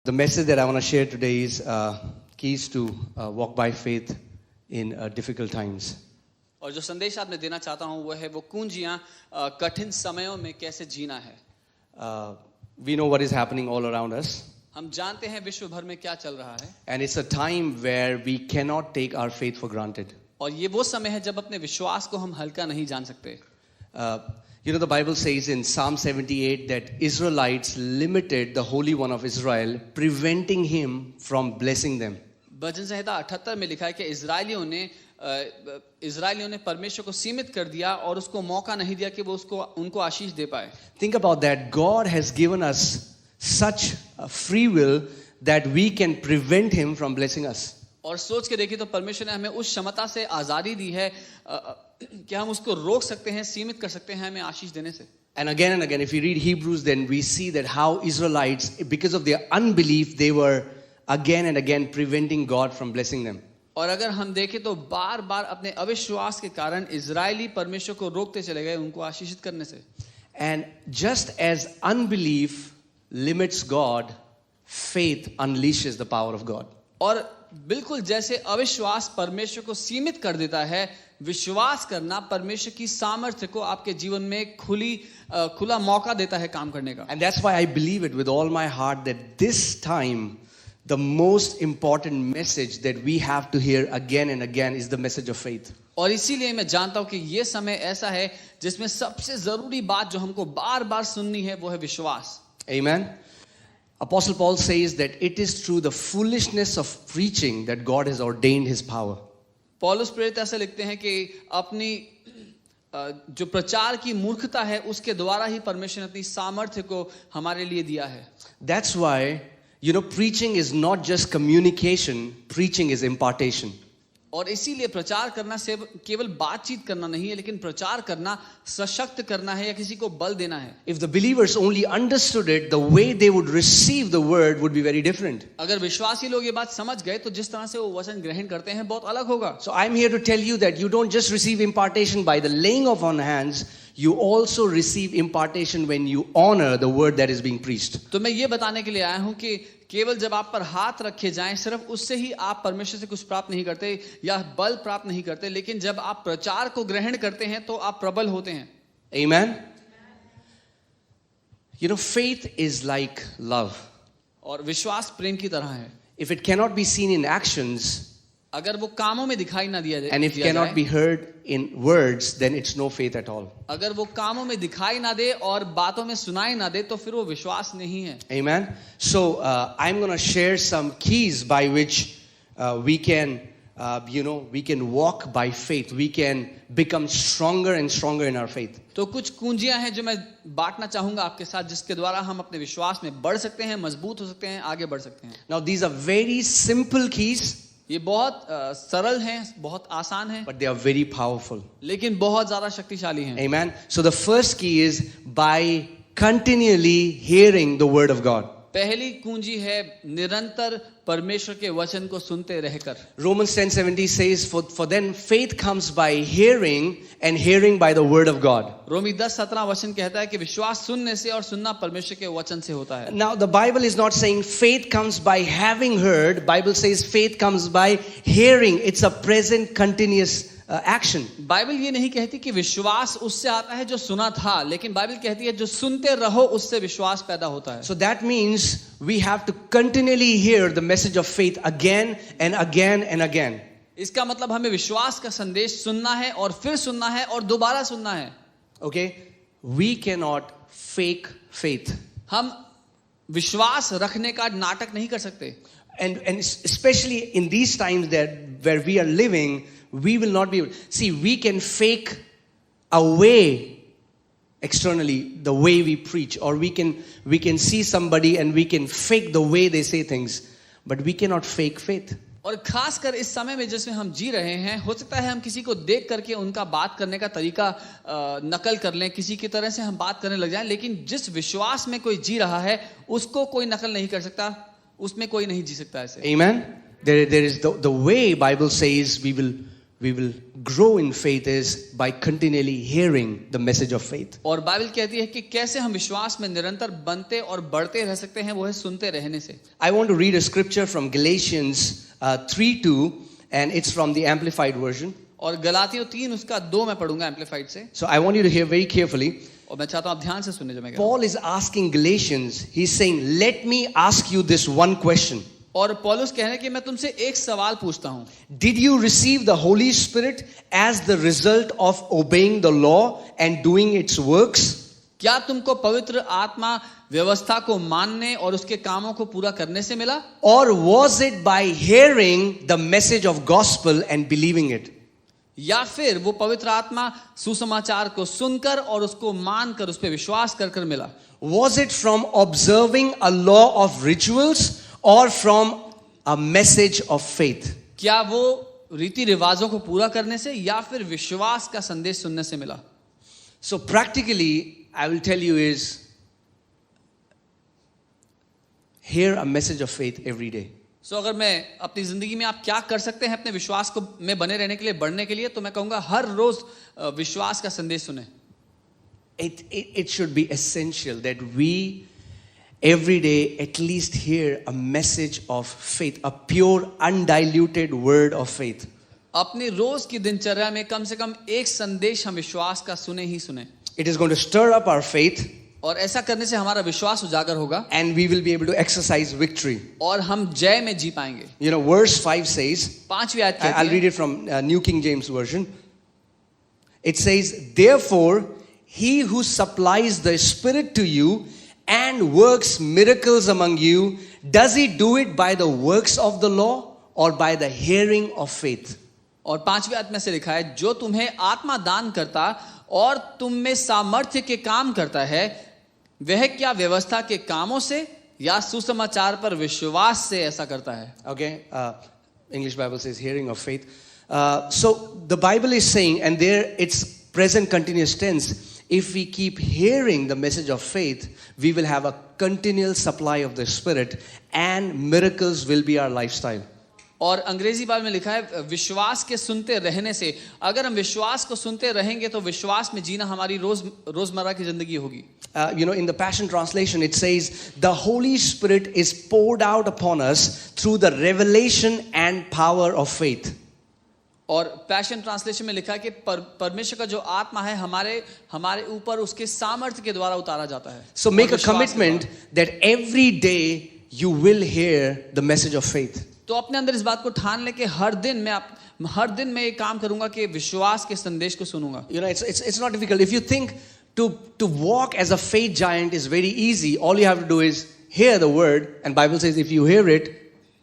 The message that I want to share today is keys to walk by faith in difficult times. और जो संदेश आपने देना चाहता हूँ वो है वो कुंजियाँ कठिन समयों में कैसे जीना है. We know what is happening all around us. हम जानते हैं विश्व भर में क्या चल रहा है. And it's a time where we cannot take our faith for granted. और ये वो समय है जब अपने विश्वास को हम हल्का नहीं जान सकते. The Bible says in Psalm 78 that Israelites limited the Holy One of Israel, preventing him from blessing them. भजन संहिता 78 में लिखा है कि इजरायलियों ने परमेश्वर को सीमित कर दिया और उसको मौका नहीं दिया कि वो उनको आशीष दे पाए. Think about that. God has given us such a free will that we can prevent him from blessing us. और सोच के देखिए तो परमेश्वर ने हमें उस क्षमता से आजादी दी है कि हम उसको रोक सकते हैं, सीमित कर सकते हैं हमें आशीष देने से. And again, if we read Hebrews, then we see that how Israelites, because of their unbelief, they were again and again preventing God from blessing them. और अगर हम देखें तो बार बार अपने अविश्वास के कारण इजरायली परमेश्वर को रोकते चले गए उनको आशीषित करने से. And just as unbelief limits God, faith unleashes the power of God. और बिल्कुल जैसे अविश्वास परमेश्वर को सीमित कर देता है, विश्वास करना परमेश्वर की सामर्थ्य को आपके जीवन में खुला मौका देता है काम करने का. And that's why I believe it with all my heart that this time the most important message that we have to hear again and again is the message of faith. और इसीलिए मैं जानता हूं कि ये समय ऐसा है जिसमें सबसे जरूरी बात जो हमको बार बार सुननी है वो है विश्वास. Amen. Apostle Paul says that it is through the foolishness of preaching that God has ordained his power. पौलुस प्रेरित ऐसे लिखते हैं कि अपनी जो प्रचार की मूर्खता है उसके द्वारा ही परमेश्वर ने अपनी सामर्थ्य को हमारे लिए दिया है. That's why preaching is not just communication, preaching is impartation. और इसीलिए प्रचार करना से केवल बातचीत करना नहीं है, लेकिन प्रचार करना सशक्त करना है या किसी को बल देना है. If the believers only understood it, the way they would receive the word would be very different. अगर विश्वासी लोग ये बात समझ गए तो जिस तरह से वो वचन ग्रहण करते हैं बहुत अलग होगा. So I'm here to tell you that you don't just receive impartation by the laying of on hands, you also receive impartation when you honor the word that is being preached. तो मैं ये बताने के लिए आया हूँ कि केवल जब आप पर हाथ रखे जाएं सिर्फ उससे ही आप परमेश्वर से कुछ प्राप्त नहीं करते या बल प्राप्त नहीं करते, लेकिन जब आप प्रचार को ग्रहण करते हैं तो आप प्रबल होते हैं. Amen. Faith is like love. और विश्वास प्रेम की तरह है. If it cannot be seen in actions, अगर वो कामों में दिखाई ना दिया जाए, and if cannot be heard in words, then it's no faith at all. अगर वो कामों में दिखाई ना दे और बातों में सुनाई ना दे तो फिर वो विश्वास नहीं है. Amen. So I'm going to share some keys by which we can walk by faith. We can become stronger and stronger in our faith. तो कुछ कुंजियां हैं जो मैं बांटना चाहूंगा आपके साथ जिसके द्वारा हम अपने विश्वास में बढ़ सकते हैं, मजबूत हो सकते हैं, आगे बढ़ सकते हैं. Now these are very simple keys. ये बहुत सरल हैं, बहुत आसान हैं, but they are very powerful. लेकिन बहुत ज्यादा शक्तिशाली हैं. Amen. So the first key is by continually hearing the word of God. पहली कुंजी है निरंतर परमेश्वर के वचन को सुनते रहकर. Romans 10:70 says for then faith comes by hearing and hearing by the word of God. रोमी 10:17 वचन कहता है कि विश्वास सुनने से और सुनना परमेश्वर के वचन से होता है. Now the Bible is not saying faith comes by having heard. Bible says faith comes by hearing. It's a present continuous action. Bible ये नहीं कहती कि विश्वास उससे आता है जो सुना था, लेकिन बाइबल कहती है जो सुनते रहो उससे विश्वास पैदा होता है. So that means we have to continually hear the message of faith again and again and again. इसका मतलब हमें विश्वास का संदेश सुनना है और फिर सुनना है और दोबारा सुनना है. Okay? We cannot fake faith. हम विश्वास रखने का नाटक नहीं कर सकते. And especially in these times where we are living, we will not be able. See, we can fake away externally the way we preach, or we can see somebody and we can fake the way they say things, but we cannot fake faith. और खासकर इस समय में जिसमें हम जी रहे हैं, हो सकता है हम किसी को देख करके उनका बात करने का तरीका नकल कर लें, किसी की तरह से हम बात करने लग जाएं, लेकिन जिस विश्वास में कोई जी रहा है उसको कोई नकल नहीं कर सकता, उसमें कोई नहीं जी सकता ऐसे. Amen. There is the way Bible says we will we will grow in faith is by continually hearing the message of faith. और बाइबल कहती है कि कैसे हम विश्वास में निरंतर बनते और बढ़ते रह सकते हैं, वो है सुनते रहने से। I want to read a scripture from Galatians 3:2, and it's from the Amplified version. और गलातियों 3 उसका 2 मैं पढ़ूंगा एम्पलीफाइड से, So I want you to hear very carefully. और मैं चाहता हूं आप ध्यान से सुने जो मैं कह रहा हूं। Paul is asking Galatians, he's saying, let me ask you this one question. और पौलुस कह रहे हैं कि मैं तुमसे एक सवाल पूछता हूं, Did you receive the Holy Spirit as the result of obeying the law and doing its works? क्या तुमको पवित्र आत्मा व्यवस्था को मानने और उसके कामों को पूरा करने से मिला, Or was it by hearing the message of gospel and believing it? या फिर वो पवित्र आत्मा सुसमाचार को सुनकर और उसको मानकर उस पर विश्वास कर कर मिला? Was it from observing a law of rituals or from a message of faith? क्या वो रीति रिवाजों को पूरा करने से या फिर विश्वास का संदेश सुनने से मिला? So practically, I will tell you is hear a message of faith every day. सो अगर मैं अपनी जिंदगी में आप क्या कर सकते हैं अपने विश्वास को में बने रहने के लिए, बढ़ने के लिए, तो मैं कहूंगा हर रोज विश्वास का संदेश सुने। It should be essential that we every day at least hear a message of faith, a pure, undiluted word of faith. अपनी रोज की दिनचर्या में कम से कम एक संदेश हम विश्वास का सुने ही सुने। It is going to stir up our faith, और ऐसा करने से हमारा विश्वास उजागर होगा and we will be able to exercise victory. और हम जय में जी पाएंगे। You know, verse 5 says, 5वीं आयत I'll कहती read है, it from New King James Version. It says, therefore, he who supplies the Spirit to you and works miracles among you, does he do it by the works of the law or by the hearing of faith? और 5वीं आयत में से लिखा है, जो तुम्हें आत्मा दान करता और तुम में सामर्थ्य के काम करता है, वह क्या व्यवस्था के कामों से या सुसमाचार पर विश्वास से ऐसा करता है? Okay, English Bible says hearing of faith. So the Bible is saying, and there it's present continuous tense, if we keep hearing the message of faith, we will have a continual supply of the Spirit and miracles will be our lifestyle. और अंग्रेजी Bible में लिखा है, विश्वास के सुनते रहने से, अगर हम विश्वास को सुनते रहेंगे तो विश्वास में जीना हमारी रोजमर्रा की जिंदगी होगी। You know, in the Passion Translation, it says, the Holy Spirit is poured out upon us through the revelation and power of faith. और पैशन ट्रांसलेशन में लिखा है कि परमेश्वर का जो आत्मा है हमारे ऊपर उसके सामर्थ्य के द्वारा उतारा जाता है। So make a commitment that every day you will hear the message of faith. तो अपने अंदर इस बात को ठान ले कि हर दिन मैं ये काम करूंगा कि विश्वास के संदेश को सुनूंगा। You know, it's not difficult. If you think to walk as a faith giant is very easy, all you have to do is hear the word, and Bible says if you hear it,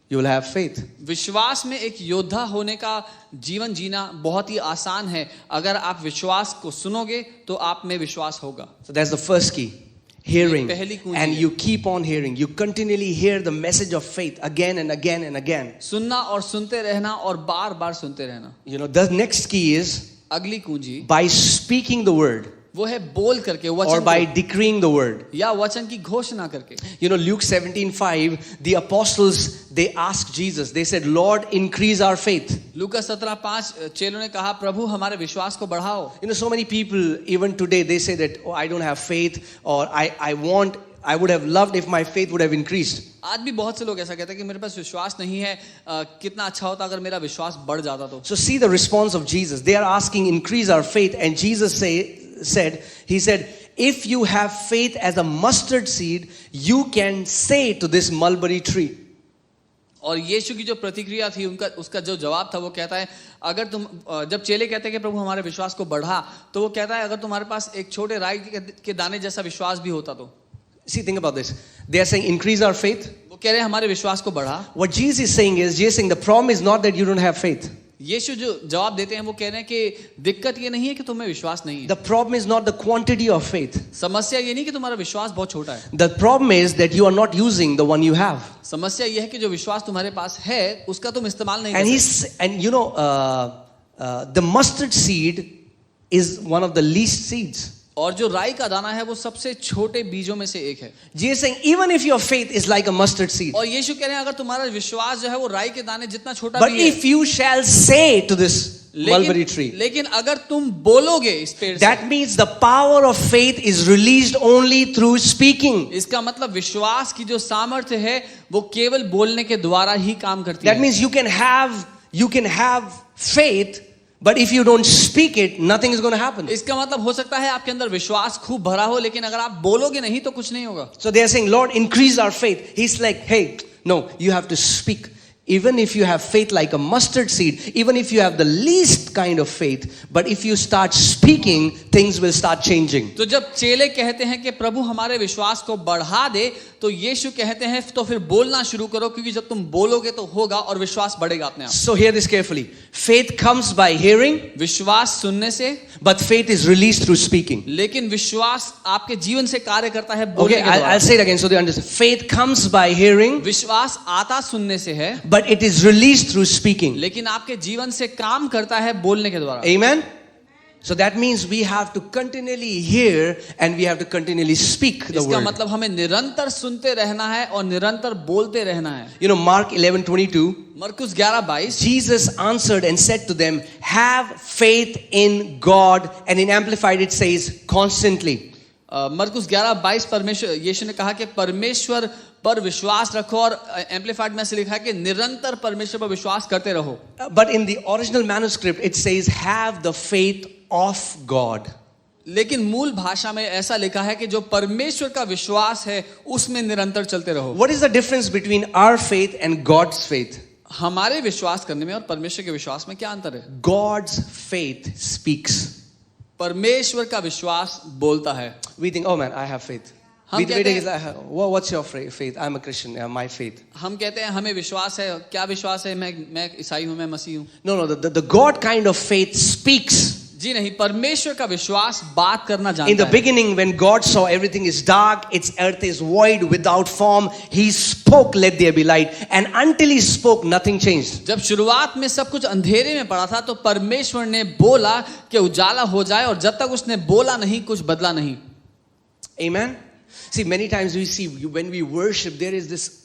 you will have faith. विश्वास में एक योद्धा होने का जीवन जीना बहुत ही आसान है। अगर आप विश्वास को सुनोगे तो आप में विश्वास होगा। So that's the first key. Hearing, पहली कुंजी and है। you keep on hearing. You continually hear the message of faith again and again and again. सुनना और सुनते रहना और बार-बार सुनते रहना। You know, the next key is अगली कुंजी by speaking the word वो है बोल करके, or वचन by को, decreeing the word. या वचन की घोषणा करके। You know, Luke 17:5, the apostles, they asked Jesus, they said, Lord, increase our faith. लूका 17:5 चेलों ने कहा, प्रभु हमारे विश्वास को बढ़ाओ। You know, so many people, even today, they say that, oh, I don't have faith, or I would have loved if my faith would have increased. आज भी बहुत से लोग ऐसा कहते हैं कि मेरे पास विश्वास नहीं है, कितना अच्छा होता अगर मेरा विश्वास बढ़ जाता तो। So see the response of Jesus. They are asking, increase our faith, and Jesus said, if you have faith as a mustard seed, you can say to this mulberry tree. और यीशु की जो प्रतिक्रिया थी उसका जो जवाब था वो कहता है, अगर तुम जब चेले कहते हैं कि प्रभु हमारे विश्वास को बढ़ा, तो वो कहता है अगर तुम्हारे पास एक छोटे राई के दाने जैसा विश्वास भी होता तो। See, think about this. They are saying, increase our faith. वो कह रहे हैं हमारे विश्वास को बढ़ा। What Jesus is saying is, the problem is not that you don't have faith. यीशु जो जवाब देते हैं वो कह रहे हैं कि दिक्कत ये नहीं है कि तुम्हें विश्वास नहीं है। The problem is not the quantity of faith. समस्या ये नहीं कि तुम्हारा विश्वास बहुत छोटा है। The problem is that you are not using the one you have. समस्या ये है कि जो विश्वास तुम्हारे पास है उसका तुम इस्तेमाल नहीं And कर सकते। and you know, the mustard seed is one of the least seeds. और जो राई का दाना है वो सबसे छोटे बीजों में से एक है। Jesus is saying, even if your faith is like a mustard seed, और यीशु कह रहे हैं अगर तुम्हारा विश्वास जो है वो राई के दाने जितना छोटा but भी है, if you shall say to this mulberry tree. लेकिन अगर तुम बोलोगे इस पेड़ से, That means the power of faith is released only through speaking. इसका मतलब विश्वास की जो सामर्थ्य है वो केवल बोलने के द्वारा ही काम करती That है। means you can have faith, but if you don't speak it, nothing is going to happen. इसका मतलब हो सकता है आपके अंदर विश्वास खूब भरा हो, लेकिन अगर आप बोलोगे नहीं तो कुछ नहीं होगा। So they are saying, Lord, increase our faith. He's like, hey, no, you have to speak. Even if you have faith like a mustard seed, even if you have the least kind of faith, but if you start speaking, things will start changing. तो जब चेले कहते हैं कि प्रभु हमारे विश्वास को बढ़ा दे, तो यीशु कहते हैं तो फिर बोलना शुरू करो, क्योंकि जब तुम बोलोगे तो होगा और विश्वास बढ़ेगा अपने आप। So hear this carefully. Faith comes by hearing, विश्वास सुनने से, but faith is released through speaking. लेकिन विश्वास आपके जीवन से कार्य करता है बोलने Okay, के द्वारा। I'll say it again so they understand. Faith comes by hearing, विश्वास आता सुनने से है, but it is released through speaking. लेकिन आपके जीवन से काम करता है बोलने के द्वारा। Amen? So that means we have to continually hear and we have to continually speak the इसका word. मतलब हमें निरंतर सुनते रहना है और निरंतर बोलते रहना है। You know, Mark 11:22, मरकुस 11:22, Jesus answered and said to them, have faith in God. And in Amplified it says, constantly. मरकुस 11:22 परमेश्वर यीशु ने कहा कि परमेश्वर पर विश्वास रखो, और एम्पलीफाइड में से लिखा है कि निरंतर परमेश्वर पर विश्वास करते रहो। But in the original manuscript it says, have the faith of God. लेकिन मूल भाषा में ऐसा लिखा है कि जो परमेश्वर का विश्वास है उसमें निरंतर चलते रहो। What is the difference between our faith and God's faith? हमारे विश्वास करने में और परमेश्वर के विश्वास में क्या अंतर है? God's faith speaks. परमेश्वर का विश्वास बोलता है। We think, oh man, I have faith. हम We कहते think, हैं- what's your faith? I'm a Christian. My faith. हम कहते हैं हमें विश्वास है। क्या विश्वास है? मैं ईसाई हूं, मैं मसीह हूं। No, the God kind of faith speaks. जी नहीं, परमेश्वर का विश्वास बात करना In जानता the है। beginning, when God saw everything is dark, its earth is void, without form, He spoke, let there be light. And until He spoke, nothing changed. जब शुरुआत में सब कुछ अंधेरे में पड़ा था तो परमेश्वर ने बोला कि उजाला हो जाए, और जब तक उसने बोला नहीं कुछ बदला नहीं। Amen? See, many times we see when we worship, there is this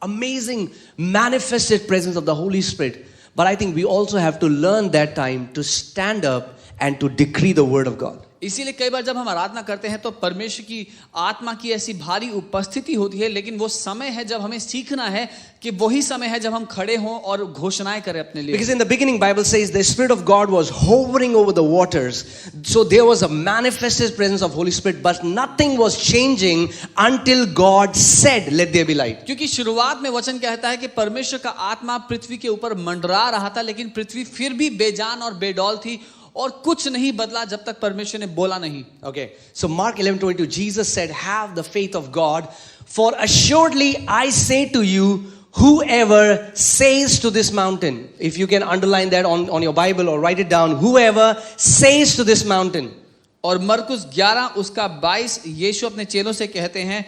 amazing manifested presence of the Holy Spirit. But I think we also have to learn that time to stand up and to decree the word of God. इसीलिए कई बार जब हम आराधना करते हैं तो परमेश्वर की आत्मा की ऐसी भारी उपस्थिति होती है, लेकिन वो समय है जब हमें सीखना है कि वही समय है जब हम खड़े हों और घोषणाएं करें अपने लिए। Because in the beginning, Bible says the Spirit of God was hovering over the waters. So there was a manifested presence of Holy Spirit, but nothing was changing until God said, let there be light. क्योंकि शुरुआत में वचन कहता है कि परमेश्वर का आत्मा पृथ्वी के ऊपर मंडरा रहा था, लेकिन पृथ्वी फिर भी बेजान और बेडौल थी और कुछ नहीं बदला जब तक परमेश्वर ने बोला नहीं। Okay, so Mark 11:22, Jesus said, have the faith of God, for assuredly I say to you, whoever says to this mountain, if you can underline that on your Bible or write it down, whoever says to this mountain. और मरकुस 11 उसका 22 यीशु अपने चेलों से कहते हैं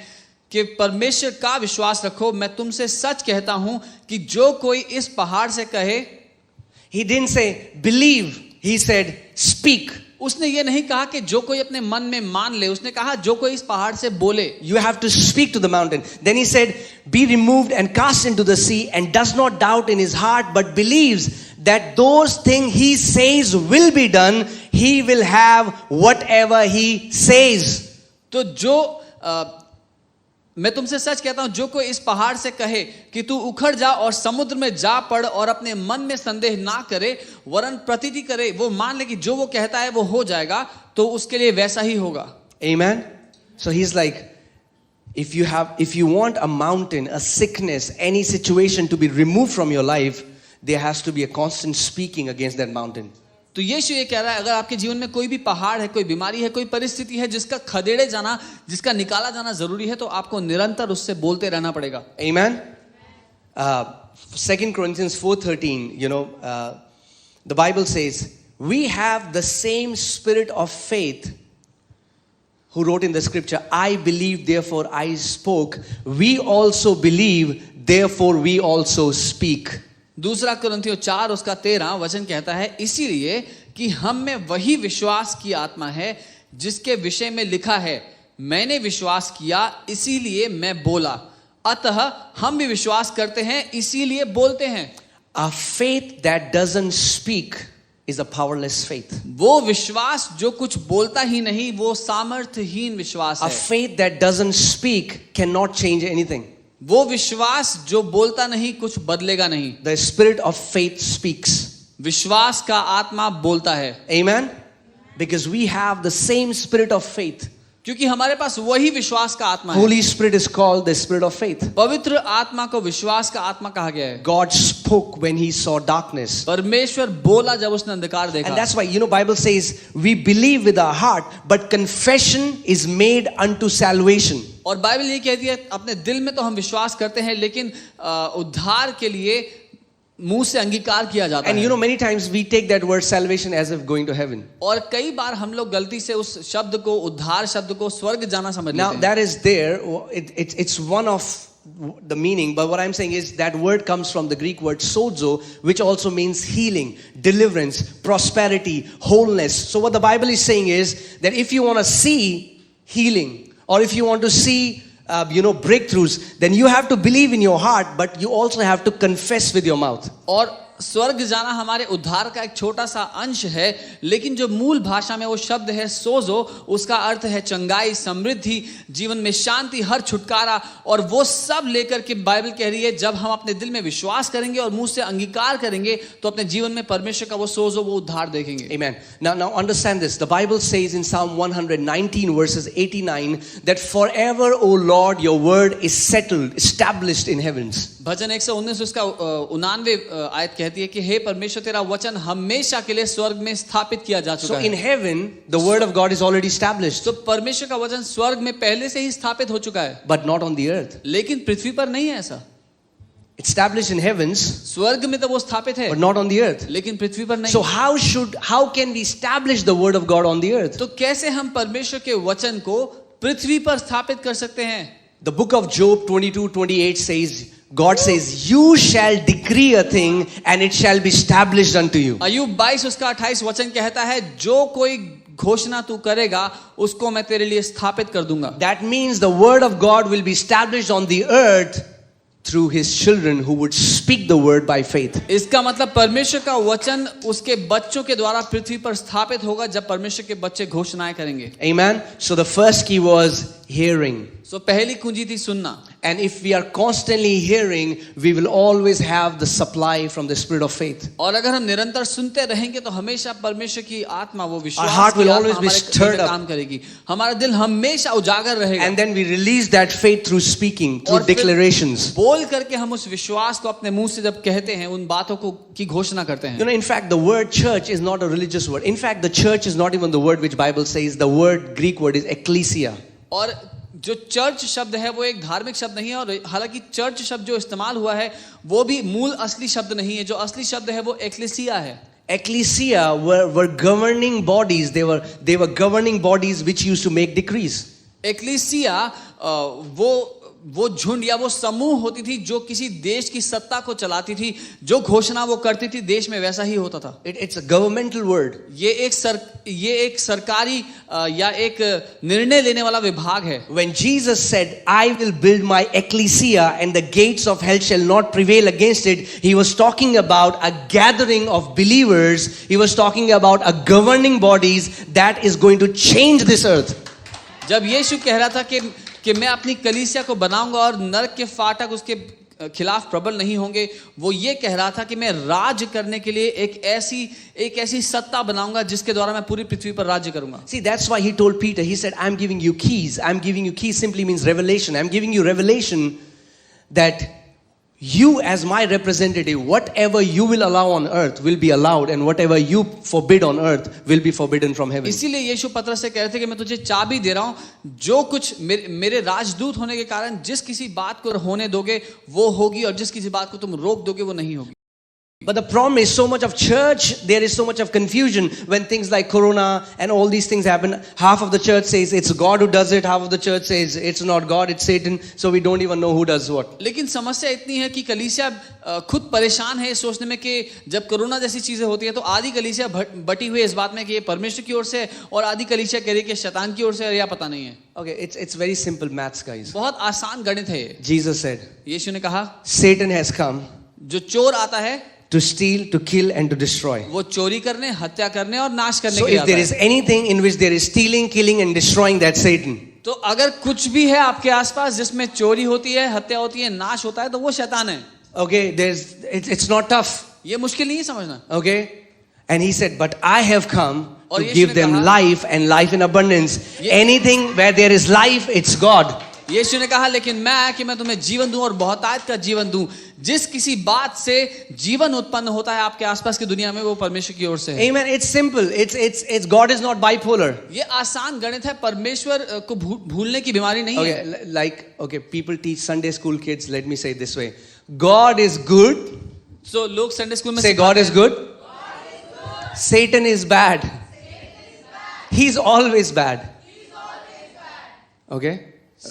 कि परमेश्वर का विश्वास रखो, मैं तुमसे सच कहता हूं कि जो कोई इस पहाड़ से कहे। He didn't say believe, he said speak. उसने ये नहीं कहा कि जो कोई अपने मन में मान ले, उसने कहा जो कोई इस पहाड़ से बोले। You have to speak to the mountain. Then he said, be removed and cast into the sea, and does not doubt in his heart, but believes that those things he says will be done. He will have whatever he says. तो जो मैं तुमसे सच कहता हूं, जो कोई इस पहाड़ से कहे कि तू उखड़ जा और समुद्र में जा पड़, और अपने मन में संदेह ना करे वरन प्रतीति करे, वो मान ले कि जो वो कहता है वो हो जाएगा, तो उसके लिए वैसा ही होगा। Amen. So he's like, if you want a mountain, a sickness, any situation to be removed from your life, there has to be a constant speaking against that mountain. तो यीशु ये कह रहा है, अगर आपके जीवन में कोई भी पहाड़ है, कोई बीमारी है, कोई परिस्थिति है जिसका खदेड़े जाना, जिसका निकाला जाना जरूरी है, तो आपको निरंतर उससे बोलते रहना पड़ेगा। Amen. 2 Corinthians 4:13, the Bible says, we have the same spirit of faith. Who wrote in the scripture, I believe, therefore I spoke. We also believe, therefore we also speak. दूसरा कुरिन्थियों 4 उसका 13 वचन कहता है, इसीलिए कि हम में वही विश्वास की आत्मा है जिसके विषय में लिखा है, मैंने विश्वास किया इसीलिए मैं बोला, अतः हम भी विश्वास करते हैं इसीलिए बोलते हैं। A faith that doesn't speak is a powerless faith. वो विश्वास जो कुछ बोलता ही नहीं, वो सामर्थ्यहीन विश्वास A है। faith that doesn't speak cannot change anything. वो विश्वास जो बोलता नहीं, कुछ बदलेगा नहीं। The spirit of faith speaks. विश्वास का आत्मा बोलता है। Amen? Because we have the same spirit of faith. क्योंकि हमारे पास वही विश्वास का आत्मा है। Holy Spirit is called the spirit of faith. पवित्र आत्मा को विश्वास का आत्मा कहा गया है। God spoke when he saw darkness. परमेश्वर बोला जब उसने अंधकार And देखा। that's why, Bible says, we believe with our heart, but confession is made unto salvation. और बाइबल ये कहती है, अपने दिल में तो हम विश्वास करते हैं, लेकिन उद्धार के लिए मुंह से अंगीकार किया जाता And है। many times we take that word salvation as if going to heaven. और कई बार हम लोग गलती से उस शब्द को, उद्धार शब्द को स्वर्ग जाना समझ Now लेते हैं। that is there, it's one of the meaning, but what I'm saying is that word comes from the Greek word sozo, which also means healing, deliverance, prosperity, wholeness. So what the Bible is saying is that if you want to see healing, or if you want to see breakthroughs, then you have to believe in your heart, but you also have to confess with your mouth. और स्वर्ग जाना हमारे उद्धार का एक छोटा सा अंश है, लेकिन जो मूल भाषा में वो शब्द है सोजो, उसका अर्थ है चंगाई, समृद्धि, जीवन में शांति, हर छुटकारा। और वो सब लेकर के बाइबल कह रही है, जब हम अपने दिल में विश्वास करेंगे और मुंह से अंगीकार करेंगे, तो अपने जीवन में परमेश्वर का वो सोजो, वो उद्धार देखेंगे। Amen. Now understand this. The Bible says in Psalm 119 verses 89 that forever, O Lord, your word is settled, established in heavens. भजन 119 उसका 89 आयत कहती है कि हे परमेश्वर, तेरा वचन हमेशा के लिए स्वर्ग में स्थापित किया जा So चुका in है। heaven, the word of God is already established, तो परमेश्वर का वचन स्वर्ग में पहले से ही स्थापित हो चुका है, but not on the earth. लेकिन पृथ्वी पर नहीं है ऐसा। Established in heavens, स्वर्ग में तो वो स्थापित है, but not on the earth. लेकिन पृथ्वी पर नहीं। So how can we establish the word of God on the earth? तो कैसे हम परमेश्वर के वचन को पृथ्वी पर स्थापित कर सकते हैं? The book of Job 22:28 says, God says, you shall decree a thing and it shall be established unto you. अय्यूब 22 उसका 28 वचन कहता है, जो कोई घोषणा तू करेगा उसको मैं तेरे लिए स्थापित कर दूंगा। That means the word of God will be established on the earth through his children who would speak the word by faith. इसका मतलब परमेश्वर का वचन उसके बच्चों के द्वारा पृथ्वी पर स्थापित होगा, जब परमेश्वर के बच्चे घोषणाएं करेंगे। Amen. So the first key was hearing. सो पहली कुंजी थी सुनना। And if we are constantly hearing, we will always have the supply from the spirit of faith. और अगर हम निरंतर सुनते रहेंगे तो हमेशा परमेश्वर की आत्मा, वो विश्वास Our heart की will आत्मा always be हमारे stirred दिल में up. काम करेगी, हमारा दिल हमेशा उजागर रहेगा। And then we release that faith through speaking, through और फिर declarations. बोल करके हम उस विश्वास को अपने मुंह से जब कहते हैं, उन बातों को की घोषणा करते हैं। In fact, the word church is not a religious word. In fact, the church is not even the word which Bible says. The word, Greek word, is ecclesia. और जो चर्च शब्द है वो एक धार्मिक शब्द नहीं है, और हालांकि चर्च शब्द जो इस्तेमाल हुआ है वो भी मूल असली शब्द नहीं है। जो असली शब्द है वो एक्लेसिया है। Ecclesia were governing bodies. They were governing bodies which used to make decrees. Ecclesia वो झुंड या वो समूह होती थी जो किसी देश की सत्ता को चलाती थी, जो घोषणा वो करती थी देश में वैसा ही होता था। It's a governmental word. ये एक सरकारी या एक निर्णय लेने वाला विभाग है। When Jesus said, I will build my ecclesia and the gates of hell shall not prevail against it, he was talking about a gathering of believers. He was talking about a governing bodies that is going to change this earth. जब यीशु कह रहा था कि मैं अपनी कलीसिया को बनाऊंगा और नरक के फाटक उसके खिलाफ प्रबल नहीं होंगे, वो ये कह रहा था कि मैं राज करने के लिए एक ऐसी सत्ता बनाऊंगा जिसके द्वारा मैं पूरी पृथ्वी पर राज्य करूंगा। See, that's why he told Peter, he said, I'm giving you keys. I'm giving you keys simply means revelation. I'm giving you revelation that you as my representative, whatever you will allow on earth will be allowed, and whatever you forbid on earth will be forbidden from heaven. इसीलिए यीशु पतरस से कह रहे थे कि मैं तुझे चाबी दे रहा हूं, जो कुछ मेरे राजदूत होने के कारण जिस किसी बात को होने दोगे वो होगी, और जिस किसी बात को तुम रोक दोगे वो नहीं होगी। But the problem is so much of church, there is so much of confusion when things like corona and all these things happen. Half of the church says it's God who does it, half of the church says it's not God, it's Satan, so we don't even know who does what. लेकिन समस्या इतनी है कि कलीसिया खुद परेशान है सोचने में कि जब कोरोना जैसी चीजें होती है तो आधी कलीसिया बटी हुई है इस बात में कि ये परमेश्वर की ओर से, और आधी कलीसिया कह रही है कि शैतान की ओर से, या पता नहीं है। Okay, it's very simple maths, guys. बहुत आसान गणित है ये। Jesus said, यीशु ने कहा Satan has come जो चोर आता है to steal, to kill, and to destroy. वो चोरी करने, हत्या करने और नाश करने So के लिए if there आता is है। anything in which there is stealing, killing, and destroying, that's Satan. तो अगर कुछ भी है आपके आसपास जिसमें चोरी होती है, हत्या होती है, नाश होता है, तो वो शैतान है। Okay, it's not tough. ये मुश्किल नहीं है समझना। Okay? And he said, but I have come और to यीशु give ने them कहा- life and life in abundance. Anything where there is life, it's God. यीशु ने कहा लेकिन मैं आया कि मैं तुम्हें जीवन दूं और बहुतायत का जीवन दूं। जिस किसी बात से जीवन उत्पन्न होता है आपके आसपास की दुनिया में, वो परमेश्वर की ओर से है। Amen. It's simple. It's God is not bipolar. ये आसान गणित है। परमेश्वर को भूलने की बीमारी नहीं है। Okay, okay, people teach Sunday school kids, let me say it this way. God is good. So लोग संडे स्कूल में Say God is good. Satan is bad. He's always bad. Okay?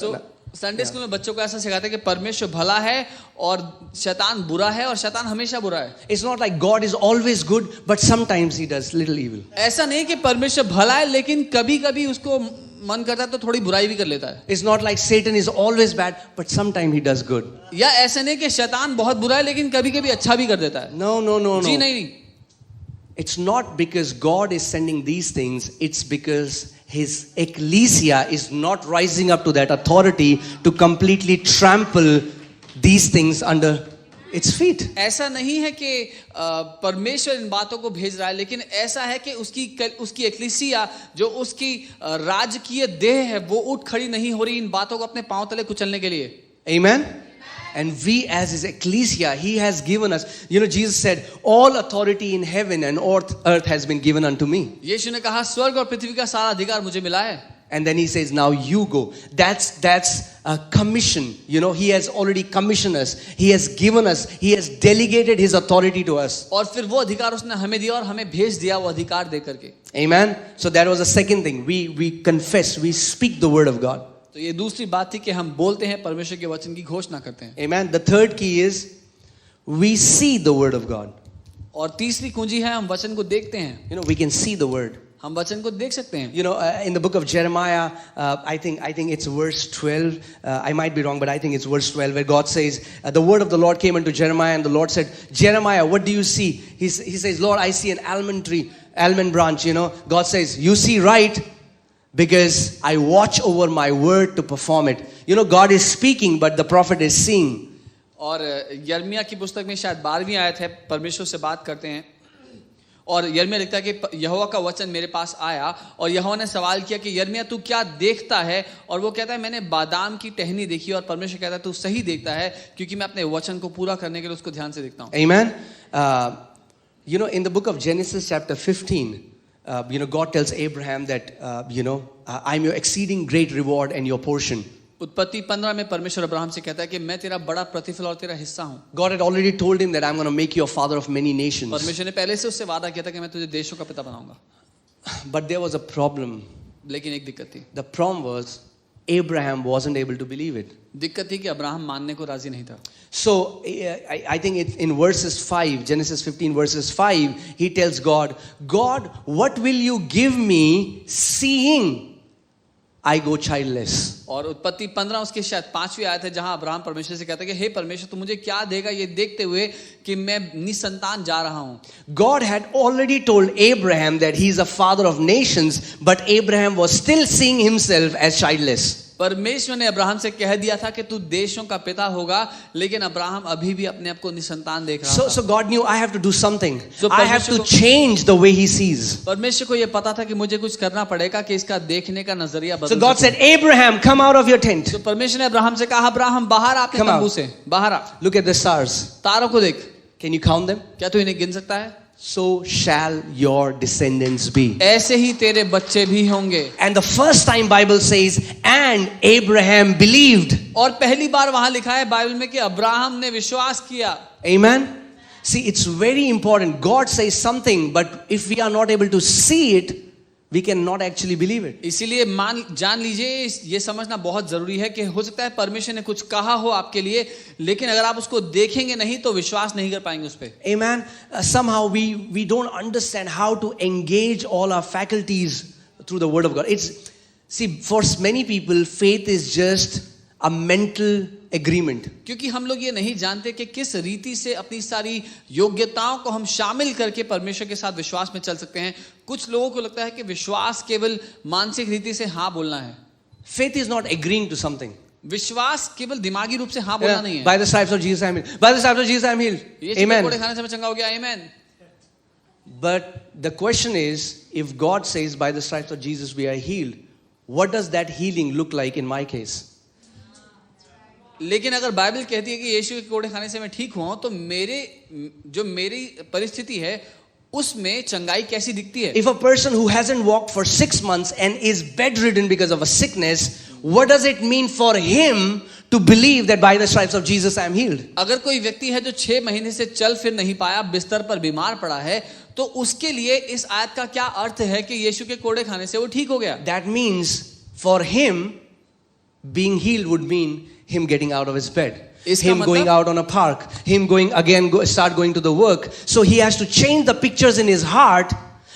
So Sunday school में बच्चों को ऐसा सिखाते हैं कि परमेश्वर भला है और शैतान बुरा है और शैतान हमेशा बुरा है। It's not like God is always good, but sometimes he does little evil. ऐसा नहीं कि परमेश्वर भला है लेकिन कभी-कभी उसको मन करता है तो थोड़ी बुराई भी कर लेता है। It's not like Satan is always bad, but sometimes he does good. या ऐसा नहीं कि शैतान बहुत बुरा है लेकिन कभी-कभी अच्छा भी कर देता है। No. जी नहीं। It's not because God is sending these things, it's because his ecclesia is not rising up to that authority to completely trample these things under its feet. ऐसा नहीं है कि परमेश्वर इन बातों को भेज रहा है, लेकिन ऐसा है कि उसकी एक्लीसिया जो उसकी राजकीय देह है वो उठ खड़ी नहीं हो रही इन बातों को अपने पांव तले कुचलने के लिए। Amen? And we as his ecclesia, he has given us, Jesus said, all authority in heaven and earth has been given unto me. यीशु ने कहा स्वर्ग और पृथ्वी का सारा अधिकार मुझे मिला है। And then he says, now you go. That's a commission. He has already commissioned us. He has given us. He has delegated his authority to us. और फिर वो अधिकार उसने हमें दिया और हमें भेज दिया वो अधिकार दे करके। Amen. So that was the second thing. We confess, we speak the word of God. तो ये दूसरी बात थी कि हम बोलते हैं, परमेश्वर के वचन की घोषणा करते हैं। Amen. The third key is we see the word of God. और तीसरी कुंजी है हम वचन को देखते हैं। We can see the word. हम वचन को देख सकते हैं। In the book of Jeremiah, I think it's verse 12. I might be wrong, but I think it's verse 12 where God says, the word of the Lord came unto Jeremiah, and the Lord said, Jeremiah, what do you see? He says, Lord, I see an almond tree, almond branch. God says, you see right, because I watch over my word to perform it. God is speaking, but the prophet is seeing. और यर्मिया की पुस्तक में शायद 12वीं आयत है, परमेश्वर से बात करते हैं और यर्मिया लिखता है कि यहोवा का वचन मेरे पास आया और यहोवा ने सवाल किया कि यर्मिया तू क्या देखता है? और वो कहता है मैंने बादाम की टहनी देखी। और परमेश्वर कहता है तू सही देखता है क्योंकि मैं अपने वचन को पूरा करने के लिए उसको ध्यान से देखता हूँ। Amen. In the book of Genesis chapter 15, God tells Abraham that, I'm your exceeding great reward and your portion. उत्पत्ति 15 में परमेश्वर अब्राहम से कहता है कि मैं तेरा बड़ा प्रतिफल और तेरा हिस्सा हूँ। God had already told him that I'm going to make you a father of many nations. परमेश्वर ने पहले से उससे वादा किया था कि मैं तुझे देशों का पिता बनाऊंगा। But there was a problem. लेकिन एक दिक्कत थी। The problem was Abraham wasn't able to believe it. दिक्कत थी कि अब्राहम मानने को राजी नहीं था। So I think it's in verses 5, Genesis 15 verses 5, he tells God, what will you give me seeing I go childless? और उत्पत्ति 15 उसके शायद 5वीं आयत है जहां अब्राहम परमेश्वर से कहता है कि हे परमेश्वर तू मुझे क्या देगा ये देखते हुए कि मैं निसंतान जा रहा हूं। God had already told Abraham that he is a father of nations, but Abraham was still seeing himself as childless. परमेश्वर ने अब्राहम से कह दिया था कि तू देशों का पिता होगा, लेकिन अब्राहम अभी भी अपने आप को निसंतान देख रहा था। So God knew I have to do something. So I have to change the way he sees. परमेश्वर को यह पता था कि मुझे कुछ करना पड़ेगा कि इसका देखने का नजरिया बदल। So God said, Abraham, come out of your tent. तो परमेश्वर ने अब्राहम से कहा अब्राहम बाहर आ अपने तंबू से बाहर आ। Look at the stars. तारों को देख। Can you count them? क्या तू इन्हें गिन सकता है? So shall your descendants be. ऐसे ही तेरे बच्चे भी होंगे। And the first time Bible says, and Abraham believed. और पहली बार वहां लिखा है बाइबल में कि अब्राहम ने विश्वास किया। Amen. See, it's very important. God says something, but if we are not able to see it, we cannot actually believe it. इसीलिए जान लीजिए ये समझना बहुत जरूरी है कि हो सकता है परमेश्वर ने कुछ कहा हो आपके लिए, लेकिन अगर आप उसको देखेंगे नहीं तो विश्वास नहीं कर पाएंगे उस पे। Amen. Somehow we don't understand how to engage all our faculties through the word of God. For many people, faith is just a mental agreement. क्योंकि हम लोग ये नहीं जानते कि किस रीति से अपनी सारी योग्यताओं को हम शामिल करके परमेश्वर के साथ विश्वास में चल सकते हैं. कुछ लोगों को लगता है कि विश्वास केवल मानसिक रीति से हाँ बोलना है. Faith is not agreeing to something. विश्वास केवल दिमागी रूप से हाँ बोलना नहीं है. By the stripes of Jesus I am healed. By the stripes of Jesus I am healed. यीशु के कोड़े खाने से मैं चंगा हो गया. Amen. But the question is, if God says by the stripes of Jesus we are healed, what does that healing look like in my case? लेकिन अगर बाइबल कहती है कि यीशु के कोड़े खाने से मैं ठीक हुआ हूं, तो मेरी परिस्थिति है उसमें चंगाई कैसी दिखती है? If a person who hasn't walked for 6 months and is bedridden because of a sickness, what does it mean for him to believe that by the stripes of Jesus I am healed? अगर कोई व्यक्ति है जो 6 महीने से चल फिर नहीं पाया, बिस्तर पर बीमार पड़ा है, तो उसके लिए इस आयत का क्या अर्थ है कि यीशु के कोड़े खाने से वो ठीक हो गया? That means for him being healed would mean him getting out of his bed, him going out on a park, him going again start going to the work. So he has to change the pictures in his heart,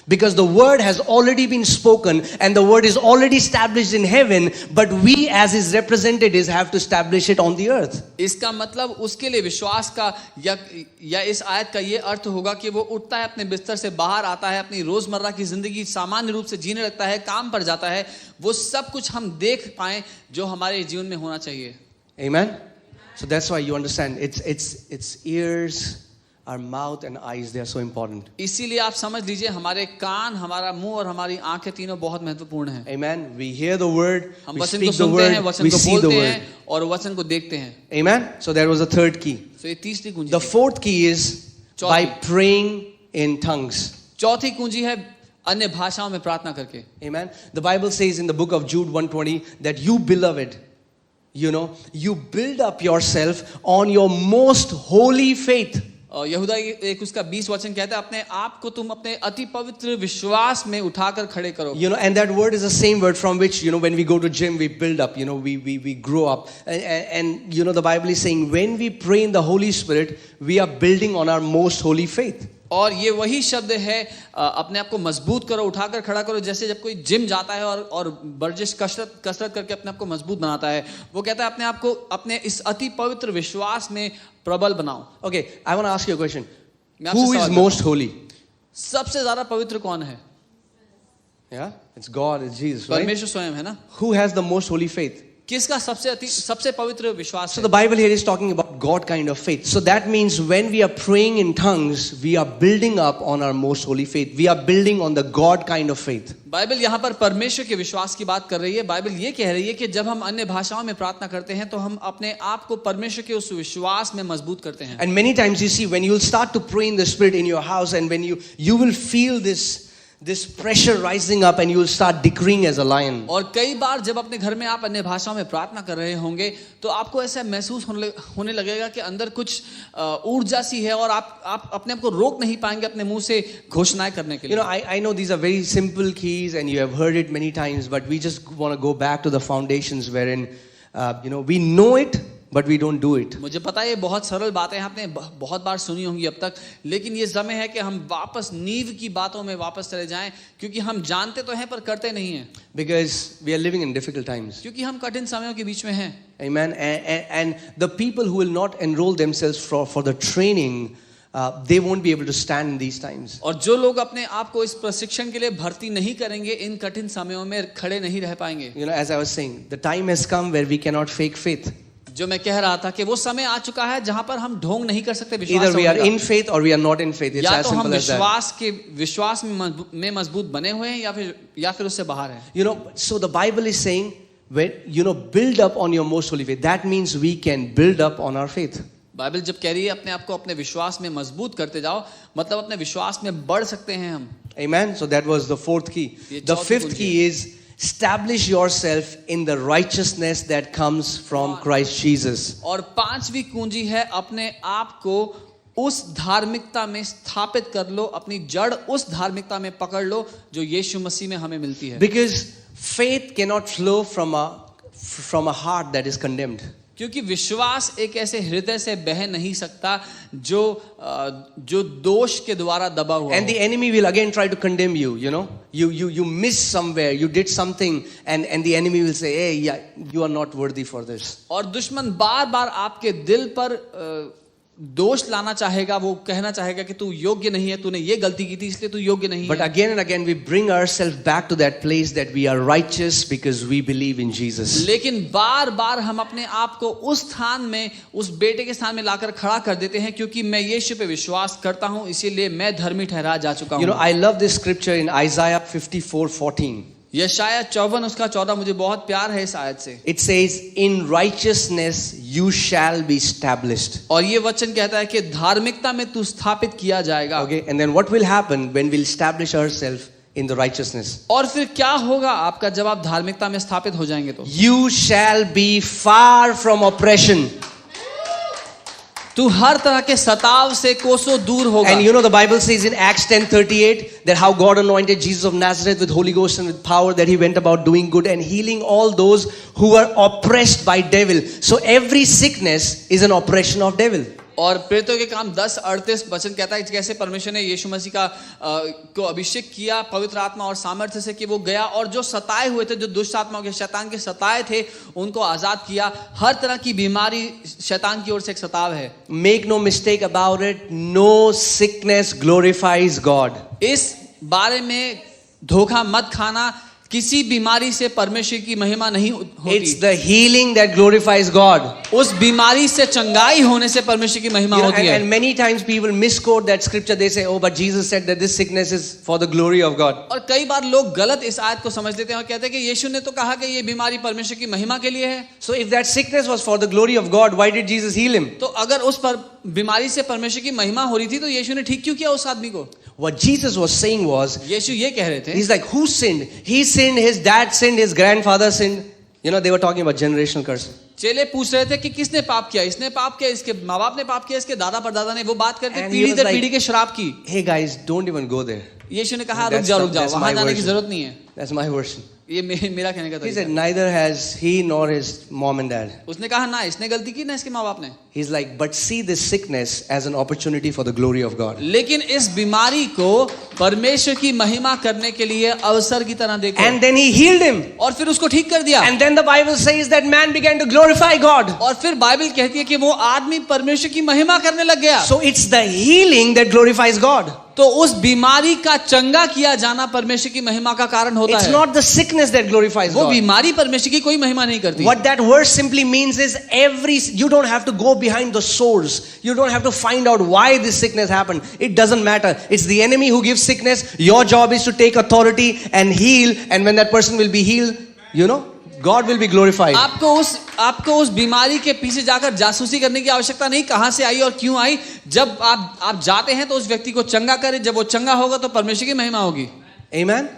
because the word has already been spoken and the word is already established in heaven, but we as his representatives have to establish it on the earth. इसका मतलब उसके लिए विश्वास का या इस आयत का ये अर्थ होगा कि वो उठता है, अपने बिस्तर से बाहर आता है, अपनी रोजमर्रा की जिंदगी सामान्य रूप से जीने लगता है, काम पर जाता है, वो सब कुछ हम देख पाएं जो हमारे जीवन में होना चाहिए. Amen. So that's why you understand it's ears, our mouth and eyes, they are so important. इसीलिए आप समझ लीजिए हमारे कान, हमारा मुंह और हमारी आंखें तीनों बहुत महत्वपूर्ण हैं. Amen. We hear the word, हम we वचन speak को the सुनते हैं, word, वचन we को see the बोलते word. हैं और वचन को देखते हैं. Amen. So that was the third key. तो ये तीसरी कुंजी. The fourth key is by praying in tongues. चौथी कुंजी है अन्य भाषाओं में प्रार्थना करके. Amen. The Bible says in the book of Jude 1:20 that you beloved, you build up yourself on your most holy faith. यहूदा एक उसका 20 वचन कहता है अपने आप को तुम अपने अति पवित्र विश्वास में उठाकर खड़े करो. And that word is the same word from which, when we go to gym, we build up, we grow up. And the Bible is saying when we pray in the Holy Spirit, we are building on our most holy faith. और ये वही शब्द है अपने आप को मजबूत करो, उठाकर खड़ा करो. जैसे जब कोई जिम जाता है और वर्जिश कसरत करके अपने आप को मजबूत बनाता है, वो कहता है अपने आप को अपने इस अति पवित्र विश्वास में प्रबल बनाओ. Okay, I want to ask you a question. Who is most holy? सबसे ज्यादा पवित्र कौन है? Yeah, it's God, it's Jesus, right? परमेश्वर स्वयं है ना. Who has the most holy faith? किसका सबसे पवित्र विश्वास So है? the Bible here is talking about God kind of faith. So that means when we are praying in tongues, we are building up on our most holy faith. We are building on the God kind of faith. Bible यहाँ पर परमेश्वर के विश्वास की बात कर रही है. बाइबल ये कह रही है कि जब हम अन्य भाषाओं में प्रार्थना करते हैं तो हम अपने आप को परमेश्वर के उस विश्वास में मजबूत करते हैं. And many times you see when you will start to pray in the Spirit in your house, and when you will feel this pressure rising up, and you will start decreeing as a lion. और कई बार जब अपने घर में आप अन्य भाषाओं में प्रार्थना कर रहे होंगे तो आपको ऐसा महसूस होने लगेगा कि अंदर कुछ ऊर्जा सी है और आप अपने आप को रोक नहीं पाएंगे अपने मुंह से घोषणाएं करने के लिए. I know these are very simple keys and you have heard it many times, but we just want to go back to the foundations wherein we know it but we don't do it. मुझे पता है ये बहुत सरल बातें आपने बहुत बार सुनी होंगी अब तक, लेकिन ये समय है कि हम वापस नींव की बातों में वापस चले जाएं, क्योंकि हम जानते तो हैं पर करते नहीं हैं. Because we are living in difficult times. क्योंकि हम कठिन समयों के बीच में हैं. Amen. And the people who will not enroll themselves for the training, they won't be able to stand in these times. और जो लोग अपने आप को इस प्रशिक्षण के लिए भर्ती नहीं करेंगे, इन कठिन समयों में खड़े नहीं रह पाएंगे. As I was saying, the time has come where we cannot fake faith. जो मैं कह रहा था कि वो समय आ चुका है जहां पर हम ढोंग नहीं कर सकते विश्वास. Either we are in faith or we are not in faith. It's या as तो हम simple as that. विश्वास में मजबूत बने हुए हैं या फिर उससे बाहर हैं. So the Bible is saying when build up on your most holy faith. That means we can build up on our faith. Bible जब कह रही है अपने आप को अपने विश्वास में मजबूत करते जाओ, मतलब अपने विश्वास में बढ़ सकते हैं हम. Amen. So that was the fourth key. The fifth key is establish yourself in the righteousness that comes from Christ Jesus. और पांचवी कुंजी है अपने आप को उस धार्मिकता में स्थापित कर लो, अपनी जड़ उस धार्मिकता में पकड़ लो जो यीशु मसीह में हमें मिलती है. Because faith cannot flow from a heart that is condemned. क्योंकि विश्वास एक ऐसे हृदय से बह नहीं सकता जो दोष के द्वारा दबा हुआ And the enemy will again try to condemn you, you know. You missed somewhere, you did something, and the enemy will say, hey, yeah, you are not worthy for this. और दुश्मन बार बार आपके दिल पर दोष लाना चाहेगा, वो कहना चाहेगा कि तू योग्य नहीं है, तूने ये गलती की थी इसलिए तू योग्य नहीं But है। again and again we bring ourselves back to that place that we are righteous because we believe in Jesus. लेकिन बार बार हम अपने आप को उस स्थान में, उस बेटे के स्थान में लाकर खड़ा कर देते हैं, क्योंकि मैं यीशु पे विश्वास करता हूं, इसीलिए मैं धर्मी ठहरा जा चुका You know, हूं। I love this scripture in Isaiah 54:14. यशायाह 54 उसका 14 मुझे बहुत प्यार है इस आयत से। It says, in righteousness you shall be established. और ये वचन कहता है कि धार्मिकता में तू स्थापित किया जाएगा। Okay, and then what will happen when we'll establish ourselves in the righteousness? और फिर क्या होगा आपका जब आप धार्मिकता में स्थापित हो जाएंगे तो? You shall be far from oppression. तू हर तरह के सताव से कोसों दूर होगा। And you know the Bible says in Acts 10:38 that how God anointed Jesus of Nazareth with Holy Ghost and with power, that he went about doing good and healing all those who were oppressed by devil. So every sickness is an oppression of devil. और प्रेरितों के काम 10:38 वचन कहता है कैसे परमेश्वर ने यीशु मसीह का को अभिषेक किया पवित्र आत्मा और सामर्थ्य से कि वो गया और जो सताए हुए थे, जो दुष्ट आत्माओं के शैतान के सताए थे, उनको आजाद किया। हर तरह की बीमारी शैतान की ओर से एक सताव है। Make no mistake about it, no sickness glorifies God. इस बारे में धोखा मत खाना, किसी बीमारी से परमेश्वर की महिमा नहीं होती। It's the healing that glorifies God. उस बीमारी से चंगाई होने से परमेश्वर की महिमा होती है। And many times people misquote that scripture. They say, oh, but Jesus said that this sickness is for the glory of God. और कई बार लोग गलत इस आयत को समझ लेते हैं और कहते हैं कि यीशु ने तो कहा कि ये बीमारी परमेश्वर की महिमा के लिए है। So if that sickness was for the glory of God, why did Jesus heal him? तो अगर उस पर बीमारी से परमेश्वर की महिमा हो रही थी तो यीशु ने ठीक क्यों किया उस आदमी को? What Jesus was saying was, यीशु ये कह रहे थे, he's like, who sinned? He sinned, his dad sinned, his grandfather sinned. You know, they were talking about generational curse. चेले पूछ रहे थे कि किसने पाप किया? इसने पाप किया, इसके माँ बाप ने पाप किया, इसके दादा परदादा ने, वो बात करते And he पीढ़ी was दर like, पीढ़ी के श्राप की। Hey guys, don't even go there. यीशु ने कहा That's रुक जाओ, that's वहां my जाने की version. जरूरत नहीं है। That's my version. ये मेरा कहने का He said, तरीका। neither has he nor his mom and dad. उसने कहा ना इसने गलती की ना इसके माँ बाप ने। He's like, but see this sickness as an opportunity for the glory of God. लेकिन इस बीमारी को परमेश्वर की महिमा करने के लिए अवसर की तरह देखो। And then he healed him. और फिर उसको ठीक कर दिया। And then the Bible says that man began to glorify God. और फिर बाइबल कहती है कि वो आदमी परमेश्वर की महिमा करने लग गया। So it's the healing that glorifies God. तो उस बीमारी का चंगा किया जाना परमेश्वर की महिमा का कारण होता It's है। not the sickness that glorifies वो God. बीमारी परमेश्वर की कोई महिमा नहीं करती। What that verse simply means is you don't have to go behind the source. You don't have to find out why this sickness happened. It doesn't matter. It's the enemy who gives sickness. Your job is to take authority and heal. And when that person will be healed, you know, God will be glorified. आपको उस बीमारी के पीछे जाकर जासूसी करने की आवश्यकता नहीं, कहां से आई और क्यों आई। जब आप जाते हैं तो उस व्यक्ति को चंगा करें, जब वो चंगा होगा तो परमेश्वर की महिमा होगी। Amen.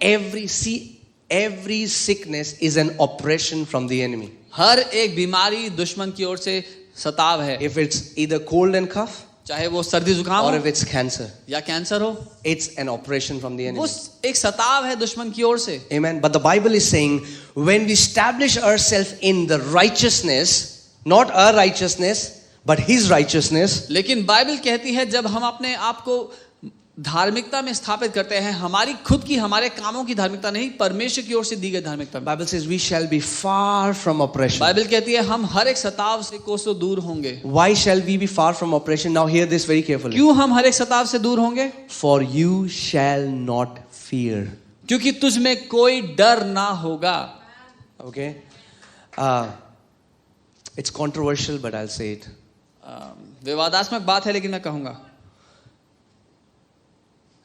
Every sickness is an oppression from the enemy. हर एक बीमारी दुश्मन की ओर से सताव है। If it's either cold and cough, चाहे वो सर्दी जुकाम or हो if it's cancer, या कैंसर हो, it's an oppression from the enemy. वो एक सताव है दुश्मन की ओर से। Amen. But the Bible is saying when we establish ourselves in the righteousness, not our righteousness, but His righteousness, लेकिन बाइबल कहती है जब हम अपने आप को धार्मिकता में स्थापित करते हैं, हमारी खुद की हमारे कामों की धार्मिकता नहीं, परमेश्वर की ओर से दी गई धार्मिकता में। Bible says we shall be far from oppression. Bible कहती है हम हर एक सताव से कोसों दूर होंगे। Why shall we be far from oppression? Now hear this very carefully. क्यों हम हर एक सताव से दूर होंगे? For you shall not fear. क्योंकि तुझ में कोई डर ना होगा। Okay. It's controversial, but I'll say it. विवादास्पद बात है लेकिन मैं कहूंगा।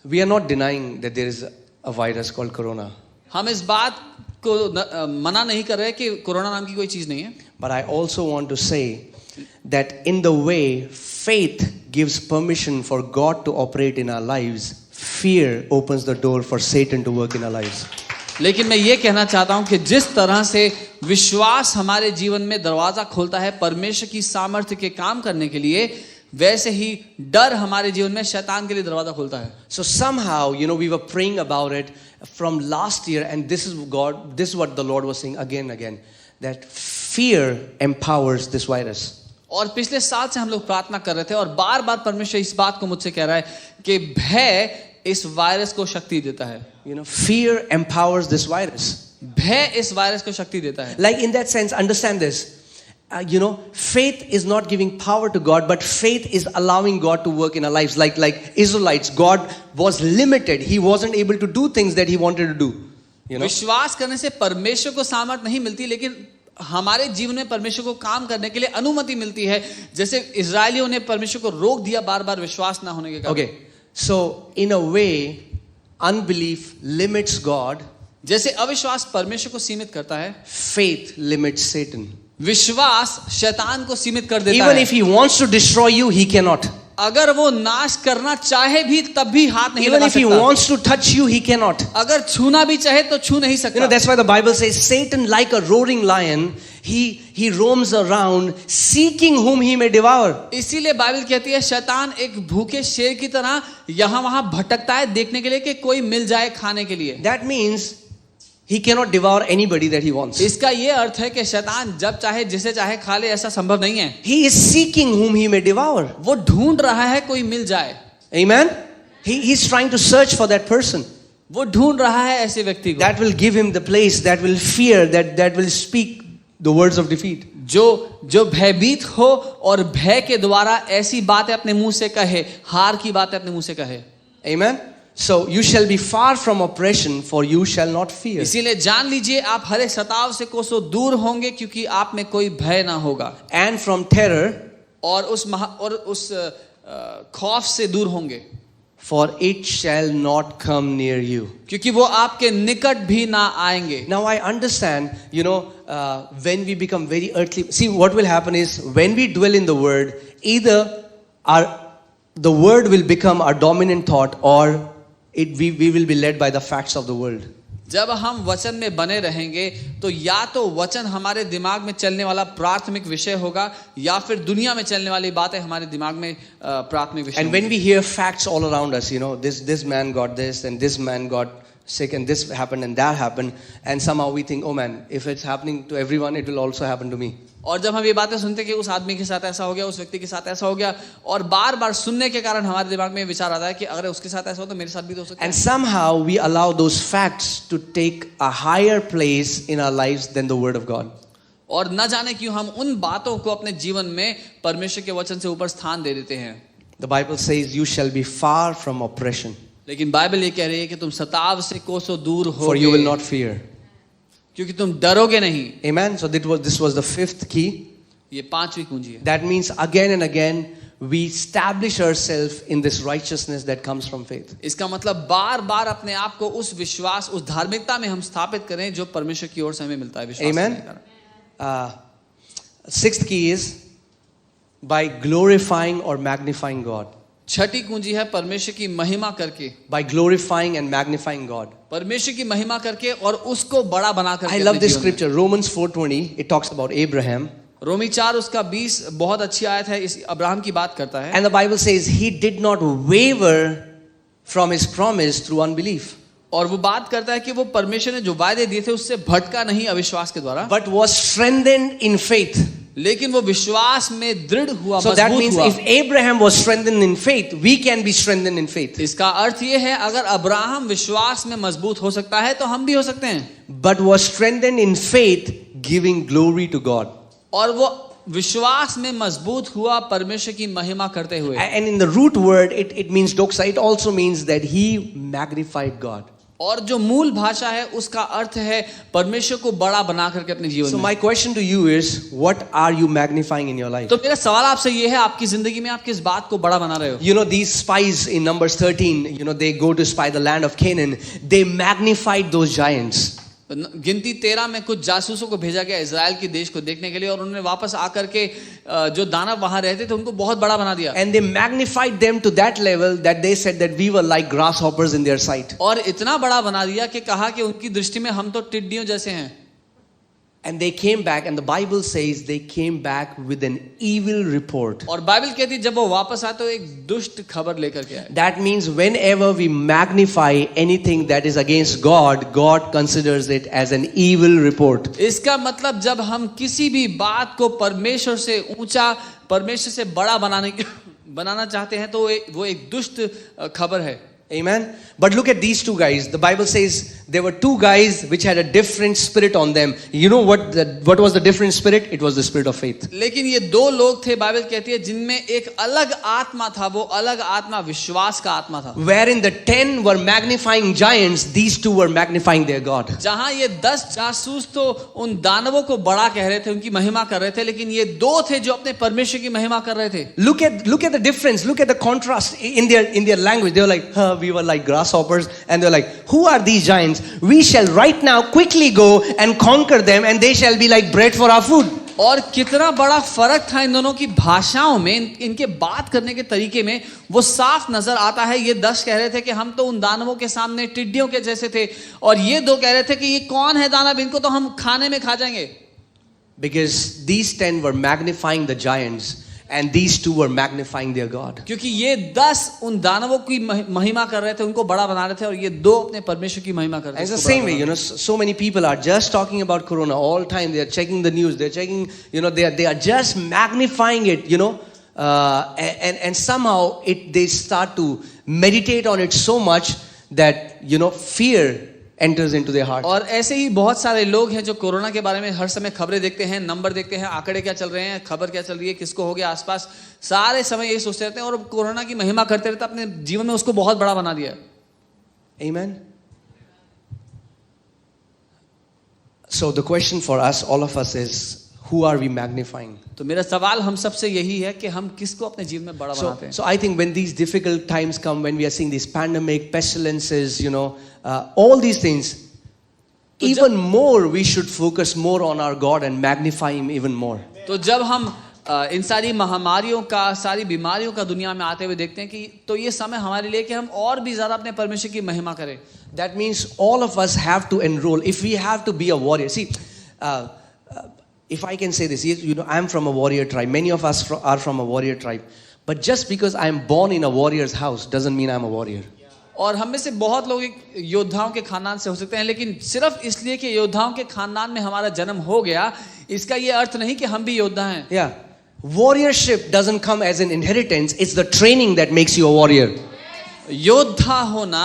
We are not denying that there is a virus called corona. हम इस बात को मना नहीं कर रहे कि कोरोना नाम की कोई चीज नहीं है। But I also want to say that in the way faith gives permission for God to operate in our lives, fear opens the door for Satan to work in our lives. लेकिन मैं ये कहना चाहता हूं कि जिस तरह से विश्वास हमारे जीवन में दरवाजा खोलता है परमेश्वर की सामर्थ्य के काम करने के लिए, वैसे ही डर हमारे जीवन में शैतान के लिए दरवाजा खोलता है। So somehow, you know, we were praying about it from last year, and this is what the Lord was saying again and again, that fear empowers this virus. और पिछले साल से हम लोग प्रार्थना कर रहे थे और बार बार परमेश्वर इस बात को मुझसे कह रहा है कि भय इस वायरस को शक्ति देता है. You know, fear empowers this virus. भय इस वायरस को शक्ति देता है. Like in that sense, understand this. You know, faith is not giving power to God, but faith is allowing God to work in our lives. Like Israelites, God was limited. He wasn't able to do things that He wanted to do. You know? विश्वास करने से परमेश्वर को सामर्थ नहीं मिलती, लेकिन हमारे जीवन में परमेश्वर को काम करने के लिए अनुमति मिलती है. जैसे इजरायलियों ने परमेश्वर को रोक दिया बार बार विश्वास ना होने के कारण. Okay, so in a way, unbelief limits God. जैसे अविश्वास परमेश्वर को सीमित करता है, Faith limits Satan. विश्वास शैतान को सीमित कर देता Even है. if he wants to destroy you, he cannot. अगर वो नाश करना चाहे भी तब भी हाथ नहीं Even लगा if he सकता. wants to touch you, he cannot. अगर छूना भी चाहे तो छू नहीं You know, सकता. that's why the Bible says Satan, like a roaring lion, he roams around seeking whom he may devour. इसीलिए बाइबल कहती है शैतान एक भूखे शेर की तरह यहाँ वहां भटकता है देखने के लिए कि कोई मिल जाए खाने के लिए. That means he cannot devour anybody that he wants. इसका ये अर्थ है कि शैतान जब चाहे जिसे चाहे खा ले, ऐसा संभव नहीं है. He is seeking whom he may devour. वो ढूंढ रहा है कोई मिल जाए. Amen? He's trying to search for that person. वो ढूंढ रहा है ऐसे व्यक्ति को That will give him the place, that will fear, that will speak the words of defeat. जो भयभीत हो और भय के द्वारा ऐसी बातें अपने मुंह से कहे, हार की बातें अपने मुंह से कहे. Amen? So you shall be far from oppression, for you shall not fear. इसीलिए जान लीजिए आप हर एक सताव से कोसों दूर होंगे क्योंकि आप में कोई भय ना होगा. And from terror, और उस खौफ से दूर होंगे. for it shall not come near you. क्योंकि वो आपके निकट भी ना आएंगे. Now I understand, you know, when we become very earthly, see what will happen is when we dwell in the word, either the word will become our dominant thought, or we will be led by the facts of the world. जब हम वचन में बने रहेंगे तो या तो वचन हमारे दिमाग में चलने वाला प्राथमिक विषय होगा या फिर दुनिया में चलने वाली बातें हमारे दिमाग में प्राथमिक विषय. And when we hear facts all around us, you know, this man got this and this man got sick and this happened and that happened, and somehow we think, oh man, if it's happening to everyone, it will also happen to me. और जब हम ये बातें सुनते कि उस आदमी के साथ ऐसा हो गया, उस व्यक्ति के साथ ऐसा हो गया, और बार बार सुनने के कारण हमारे दिमाग में विचार आता है कि अगर उसके साथ ऐसा हो तो मेरे साथ भी तो हो सकता है. And somehow we allow those facts to take a higher place in our lives than the word of God. और न जाने क्यों हम उन बातों को अपने जीवन में परमेश्वर के वचन से ऊपर स्थान दे देते हैं. The Bible says you shall be far from oppression, लेकिन बाइबल ये कह रही है कि तुम सताव से कोसों दूर हो, for you will not fear. क्योंकि तुम डरोगे नहीं. Amen. So this was the fifth key. ये पांचवी कुंजी है. That means again and again we establish ourselves in this righteousness that comes from faith. इसका मतलब बार बार अपने आप को उस विश्वास, उस धार्मिकता में हम स्थापित करें जो परमेश्वर की ओर से हमें मिलता है. विश्वास Amen. करने का. Sixth key is by glorifying or magnifying God. छठी कुंजी है परमेश्वर की महिमा करके. By glorifying and magnifying God. परमेश्वर की महिमा करके और उसको बड़ा बना करके. I love this scripture, Romans 4:20. It talks about Abraham. रोमी 4 उसका 20 बहुत अच्छी आयत है, इस अब्राहम की बात करता है. And the Bible says he did not waver from his promise through unbelief, और वो बात करता है कि वो परमेश्वर ने जो वायदे दिए थे उससे भटका नहीं अविश्वास के द्वारा, but was strengthened in faith. लेकिन वो विश्वास में दृढ़ हुआ, So that मजबूत means हुआ. if Abraham was strengthened in faith, we can be strengthened in faith. इसका अर्थ ये है अगर अब्राहम विश्वास में मजबूत हो सकता है तो हम भी हो सकते हैं. But was strengthened in faith, giving glory to God. और वो विश्वास में मजबूत हुआ परमेश्वर की महिमा करते हुए. And in the root word, it means doxa. It also means that he magnified God. और जो मूल भाषा है उसका अर्थ है परमेश्वर को बड़ा बना करके अपने जीवन So में. my question to you is, what are you magnifying in your life? तो मेरा सवाल आपसे ये है, आपकी जिंदगी में आप किस बात को बड़ा बना रहे हो? You know, these spies in Numbers 13, you know, they go to spy the land of Canaan. They magnified those giants. गिनती 13 में कुछ जासूसों को भेजा गया इजराइल के देश को देखने के लिए, और उन्होंने वापस आकर के जो दानव वहां रहते थे उनको बहुत बड़ा बना दिया. And they magnified them to that level that they said that we were like grasshoppers in their sight. और इतना बड़ा बना दिया कि कहा कि उनकी दृष्टि में हम तो टिड्डियों जैसे हैं. And they came back, and the Bible says they came back with an evil report. और बाइबल कहती है जब वो वापस आए तो एक दुष्ट खबर लेकर के आए. That means whenever we magnify anything that is against God, God considers it as an evil report. इसका मतलब जब हम किसी भी बात को परमेश्वर से ऊंचा, परमेश्वर से बड़ा बनाना चाहते हैं तो वो एक दुष्ट खबर है. Amen. But look at these two guys. The Bible says there were two guys which had a different spirit on them. You know what was the different spirit? It was the spirit of faith. लेकिन ये दो लोग थे, Bible कहती है, जिनमें एक अलग आत्मा था. वो अलग आत्मा विश्वास का आत्मा था. Wherein the 10 were magnifying giants, these two were magnifying their God. जहां ये 10 जासूस तो उन दानवों को बड़ा कह रहे थे, उनकी महिमा कर रहे थे, लेकिन ये दो थे जो अपने परमेश्वर की महिमा कर रहे थे. Look at the difference. Look at the contrast in their language. They were like, we were like grasshoppers, and they're like, who are these giants? We shall right now quickly go and conquer them, and they shall be like bread for our food. और कितना बड़ा फर्क था इन दोनों की भाषाओं में, इनके बात करने के तरीके में. वो साफ नजर आता है. ये 10 कह रहे थे कि हम तो उन दानवों के सामने टिड्डियों के जैसे थे, और ये दो कह रहे थे कि ये कौन है दानव, इनको तो हम खाने में खा जाएंगे. Because these 10 were magnifying the giants, and these two were magnifying their God. क्योंकि ये 10 उन दानवों की महिमा कर रहे थे, उनको बड़ा बना रहे थे, और ये दो अपने परमेश्वर की महिमा कर रहे थे. And it's the same way, so many people are just talking about Corona all time. They are checking the news. They're checking, they are just magnifying it, and somehow they start to meditate on it so much that, fear enters into their heart. और ऐसे ही बहुत सारे लोग हैं जो corona के बारे में हर समय खबरें देखते हैं, नंबर देखते हैं, आंकड़े क्या चल रहे हैं, खबर क्या चल रही है, किसको हो गया आसपास, सारे समय यही सोचते रहते हैं और कोरोना की महिमा करते रहते हैं, अपने जीवन में उसको बहुत बड़ा बना दिया. Amen. So the question for us, all of us, is who are we magnifying? तो मेरा सवाल हम सबसे यही है कि हम किसको अपने जीवन में बड़ा बनाते हैं. So I think when these difficult times come, when we are seeing these pandemic, pestilences, all these things, even more we should focus more on our God and magnify Him even more. तो जब हम इन सारी महामारियों का, सारी बीमारियों का दुनिया में आते हुए देखते हैं कि तो ये समय हमारे लिए कि हम और भी ज्यादा अपने परमेश्वर की महिमा करें. That means all of us have to enroll. If we have to be a warrior, see, if I can say this, I'm from a warrior tribe. Many of us are from a warrior tribe. But just because I'm born in a warrior's house doesn't mean I'm a warrior. और हम में से बहुत लोग योद्धाओं के खानदान से हो सकते हैं, लेकिन सिर्फ इसलिए कि योद्धाओं के खानदान में हमारा जन्म हो गया, इसका ये अर्थ नहीं कि हम भी योद्धा हैं. Yeah. Warriorship doesn't come as an inheritance. It's the training that makes you a warrior. योद्धा होना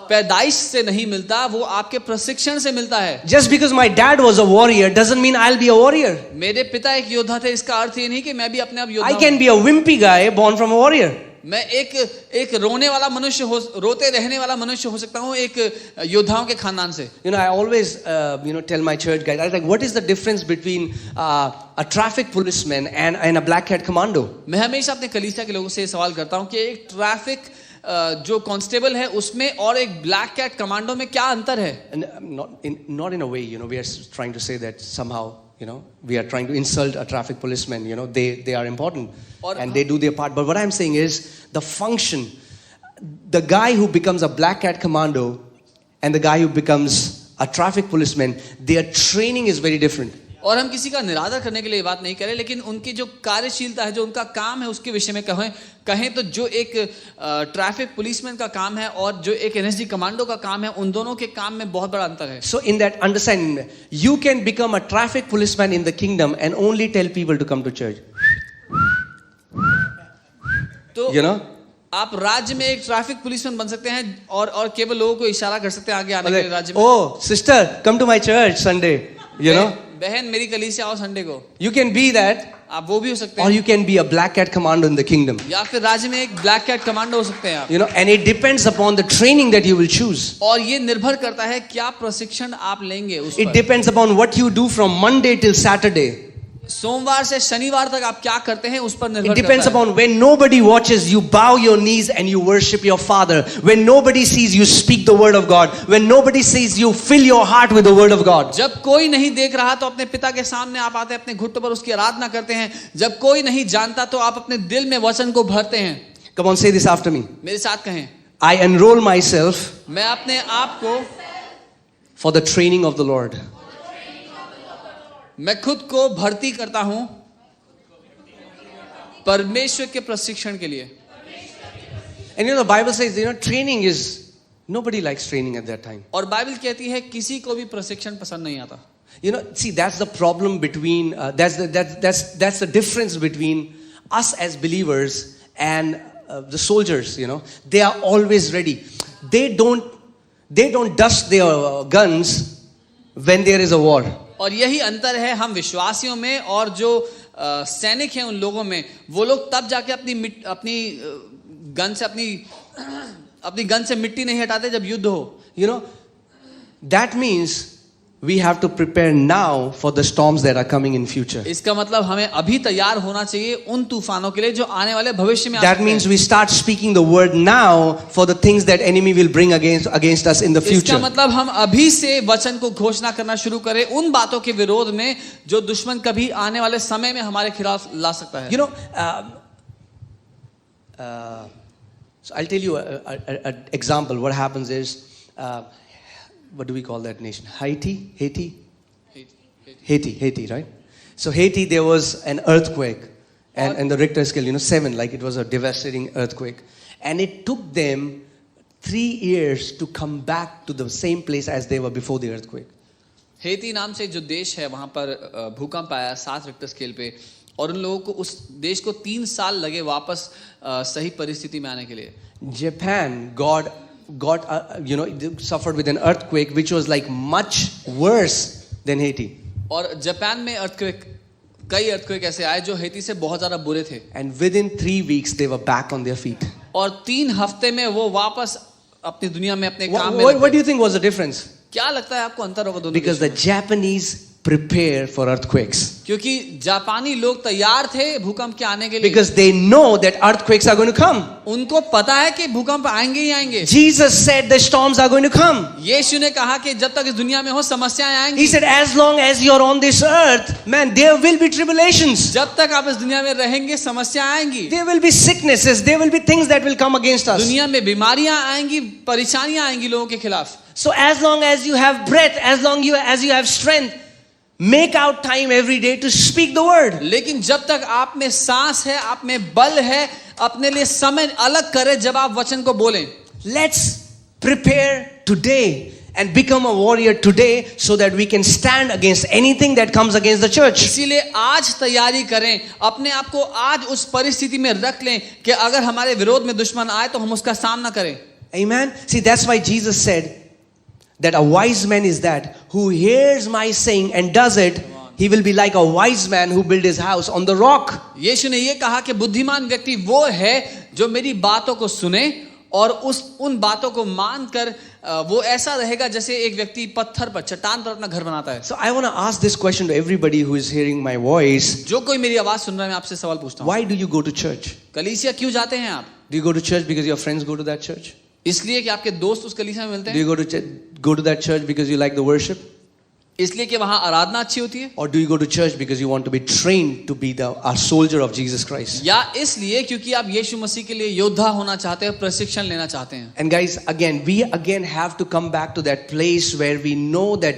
पैदाइश से नहीं मिलता, वो आपके प्रशिक्षण से मिलता है. Just because my dad was a warrior doesn't mean I'll be a warrior. मेरे पिता एक योद्धा थे, इसका अर्थ ये नहीं कि मैं भी अपने आप योद्धा. I can be a wimpy guy born from a warrior. मैं एक रोने वाला मनुष्य रोते रहने वाला मनुष्य हो सकता हूँ एक योद्धाओं के खानदान से. I always tell my church guys, I was like, what is the difference between a traffic policeman and a black hat commando? मैं हमेशा अपने कलीसिया के लोगों से सवाल करता हूँ कि एक ट्रैफिक जो कांस्टेबल है उसमें और एक ब्लैक कैट कमांडो में क्या अंतर है. Not in a way, we are trying to say that somehow, we are trying to insult a traffic policeman. They are important and they do their part. But what I'm saying is the function, the guy who becomes a black cat commando and the guy who becomes a traffic policeman, their training is very different. और हम किसी का निरादर करने के लिए बात नहीं करें, लेकिन उनकी जो कार्यशीलता है, जो उनका काम है, उसके विषय में कहें तो जो एक ट्रैफिक पुलिसमैन का काम है और जो एक एनएसजी कमांडो का काम है, उन दोनों के काम में बहुत बड़ा अंतर है. So in that understanding, you can become a traffic policeman in the kingdom and only tell people to come to church. तो आप राज्य में एक ट्रैफिक पुलिसमैन बन सकते हैं और केवल लोगों को इशारा कर सकते हैं आगे आने के लिए राज्य में. Oh, sister, come to my church Sunday. बहन मेरी कलीसिया आओ संडे को. You can be that. आप वो भी हो सकते हैं. Or you you can be a black cat commando in the kingdom. या फिर राज्य में एक ब्लैक कैट कमांडो हो सकते हैं आप. And it depends upon the training that you will choose. और ये निर्भर करता है क्या प्रशिक्षण आप लेंगे उस पर. It depends upon what you do from Monday till Saturday. सोमवार से शनिवार तक आप क्या करते हैं उस पर निर्भर करता है. It depends upon when nobody watches, you bow your knees and you worship your Father. When nobody sees, you speak the word of God. When nobody sees, you fill your heart with the word of God. जब कोई नहीं देख रहा तो अपने पिता के सामने आप आते हैं, अपने घुटनों पर उसकी आराधना करते हैं. जब कोई नहीं जानता तो आप अपने दिल में वचन को भरते हैं. Come on, say this after me. मेरे साथ कहें. I enroll myself मैं अपने आप को for the training of the Lord. मैं खुद को भर्ती करता हूं परमेश्वर के प्रशिक्षण के लिए. And the Bible says, training is, nobody likes training at that time. और बाइबल कहती है किसी को भी प्रशिक्षण पसंद नहीं आता. See, that's the problem between, that's the difference between us as believers and the soldiers, They are always ready. They don't dust their guns when there is a war. और यही अंतर है हम विश्वासियों में और जो सैनिक हैं उन लोगों में. वो लोग तब जाके अपनी गन से मिट्टी नहीं हटाते जब युद्ध हो. That means we have to prepare now for the storms that are coming in future. इसका मतलब हमें अभी तैयार होना चाहिए उन तूफानों के लिए जो आने वाले भविष्य में. That means we start speaking the word now for the things that enemy will bring against us in the future. इसका मतलब हम अभी से वचन को घोषणा करना शुरू करें उन बातों के विरोध में जो दुश्मन कभी आने वाले समय में हमारे खिलाफ ला सकता है. So I'll tell you an example. What happens is, what do we call that nation? Haiti, right? So Haiti, there was an earthquake, and the Richter scale, 7, like it was a devastating earthquake, and it took them 3 years to come back to the same place as they were before the earthquake. Haiti नाम से जो देश है वहां पर भूकंप आया 7 Richter scale पे और उन लोगों को उस देश को 3 साल लगे वापस सही परिस्थिति में आने के लिए. Japan got suffered with an earthquake which was like much worse than Haiti. और जापान में कई अर्थक्वेक ऐसे आए जो हेती से बहुत ज्यादा बुरे थे. And within 3 weeks they were back on their feet. और 3 हफ्ते में वो वापस अपनी दुनिया में अपने काम में. What do you think was the difference? क्या लगता है आपको अंतर होगा दोनों? Because the Japanese prepare for earthquakes. क्योंकि जापानी लोग तैयार थे भूकंप के आने के लिए. Because they know that earthquakes are going to come. उनको पता है कि भूकंप आएंगे ही आएंगे. Jesus said the storms are going to come. यीशु ने कहा कि जब तक इस दुनिया में हो समस्याएं आएंगी. He said as long as you're on this earth, man, there will be tribulations. जब तक आप इस दुनिया में रहेंगे समस्याएं आएंगी. There will be sicknesses, there will be things that will come against us. दुनिया में बीमारियां आएंगी, परेशानियां आएंगी लोगों के खिलाफ. So as long as you have breath, as you have strength, make out time every day to speak the word. लेकिन जब तक आप में सांस है, आप में बल है, अपने लिए समय अलग करें जब आप वचन को बोलें. Let's prepare today and become a warrior today so that we can stand against anything that comes against the church. इसीलिए आज तैयारी करें, अपने आप को आज उस परिस्थिति में रख लें कि अगर हमारे विरोध में दुश्मन आए तो हम उसका सामना करें. Amen. See, that's why Jesus said that a wise man is that who hears my saying and does it. He will be like a wise man who built his house on the rock. यीशु ने ये कहा कि बुद्धिमान व्यक्ति वो है जो मेरी बातों को सुने और उन बातों को मानकर वो ऐसा रहेगा जैसे एक व्यक्ति पत्थर पर चट्टान पर अपना घर बनाता है. So I want to ask this question to everybody who is hearing my voice. जो कोई मेरी आवाज सुन रहा है मैं आपसे सवाल पूछता हूँ. Why do you go to church? कलीसिया क्यों जाते हैं आप? Do you go to church because your friends go to that church? इसलिए कि आपके दोस्त उस कलीसिया में मिलते Do हैं? you go to that church because you like the worship? इसलिए कि वहां आराधना अच्छी होती है? Or do you go to church because you want to be trained to be a soldier of Jesus Christ? या इसलिए क्योंकि आप यीशु मसीह के लिए योद्धा होना चाहते हैं, प्रशिक्षण लेना चाहते हैं? And guys, we have to come back to that place where we know that,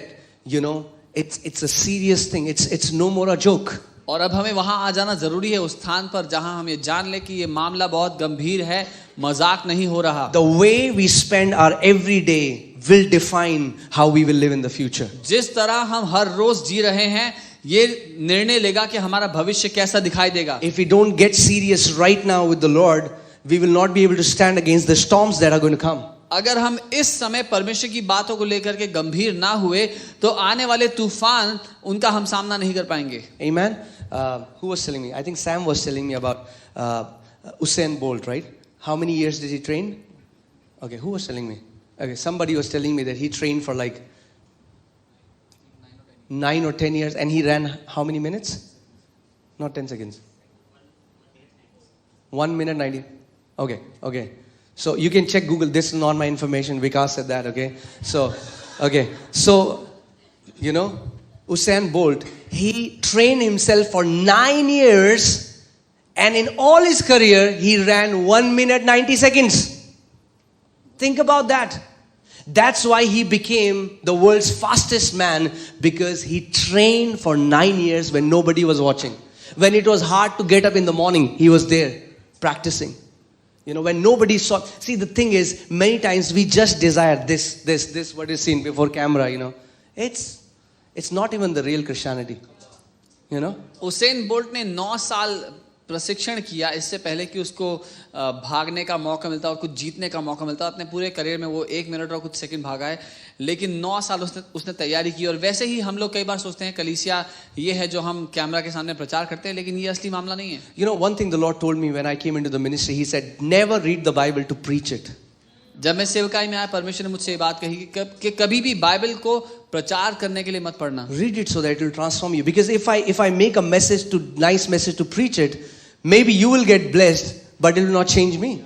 it's a serious thing. It's no more a joke. और अब हमें वहां आ जाना जरूरी है उस स्थान पर जहां हम ये जान ले कि ये मामला बहुत गंभीर है, मजाक नहीं हो रहा. The way we spend our every day will define how we will live in the future. जिस तरह हम हर रोज जी रहे हैं ये निर्णय लेगा कि हमारा भविष्य कैसा दिखाई देगा. If we don't get serious right now with the Lord, we will not be able to stand against the storms that are going to come. अगर हम इस समय परमेश्वर की बातों को लेकर के गंभीर ना हुए तो आने वाले तूफान उनका हम सामना नहीं कर पाएंगे. Amen. Who was telling me? I think Sam was telling me about Usain Bolt, right? How many years did he train? Okay, who was telling me? Okay, somebody was telling me that he trained for like 9 or 10 years and he ran how many minutes? Not 10 seconds. 1 minute 90. Okay. So you can check Google. This is not my information. Vikas said that, okay? So, Usain Bolt, he trained himself for 9 years and in all his career, he ran 1 minute 90 seconds. Think about that. That's why he became the world's fastest man, because he trained for 9 years when nobody was watching. When it was hard to get up in the morning, he was there practicing. You know, when nobody saw. See, the thing is, many times we just desire this, what is seen before camera, you know. It's not even the real Christianity. You know? Usain bolt ने 9 साल प्रशिक्षण किया इससे पहले कि उसको भागने का मौका मिलता और कुछ जीतने का मौका मिलता। अपने पूरे करियर में वो 1 मिनट और कुछ सेकंड भागा है, लेकिन 9 साल उसने तैयारी की। और वैसे ही हम लोग कई बार सोचते हैं कलीसिया ये है जो हम कैमरा के सामने प्रचार करते हैं, लेकिन ये असली मामला नहीं है। You know, one thing the Lord told me when I came into the ministry, He said, never read the Bible to preach it. जब मैं सेवकाई में आया, परमेश्वर ने मुझसे ये बात कही कि कभी भी बाइबल को प्रचार करने के लिए मत पढ़ना। Read it so that it will transform you. Because if I make a nice message to preach it, maybe you will get blessed, but it will not change me.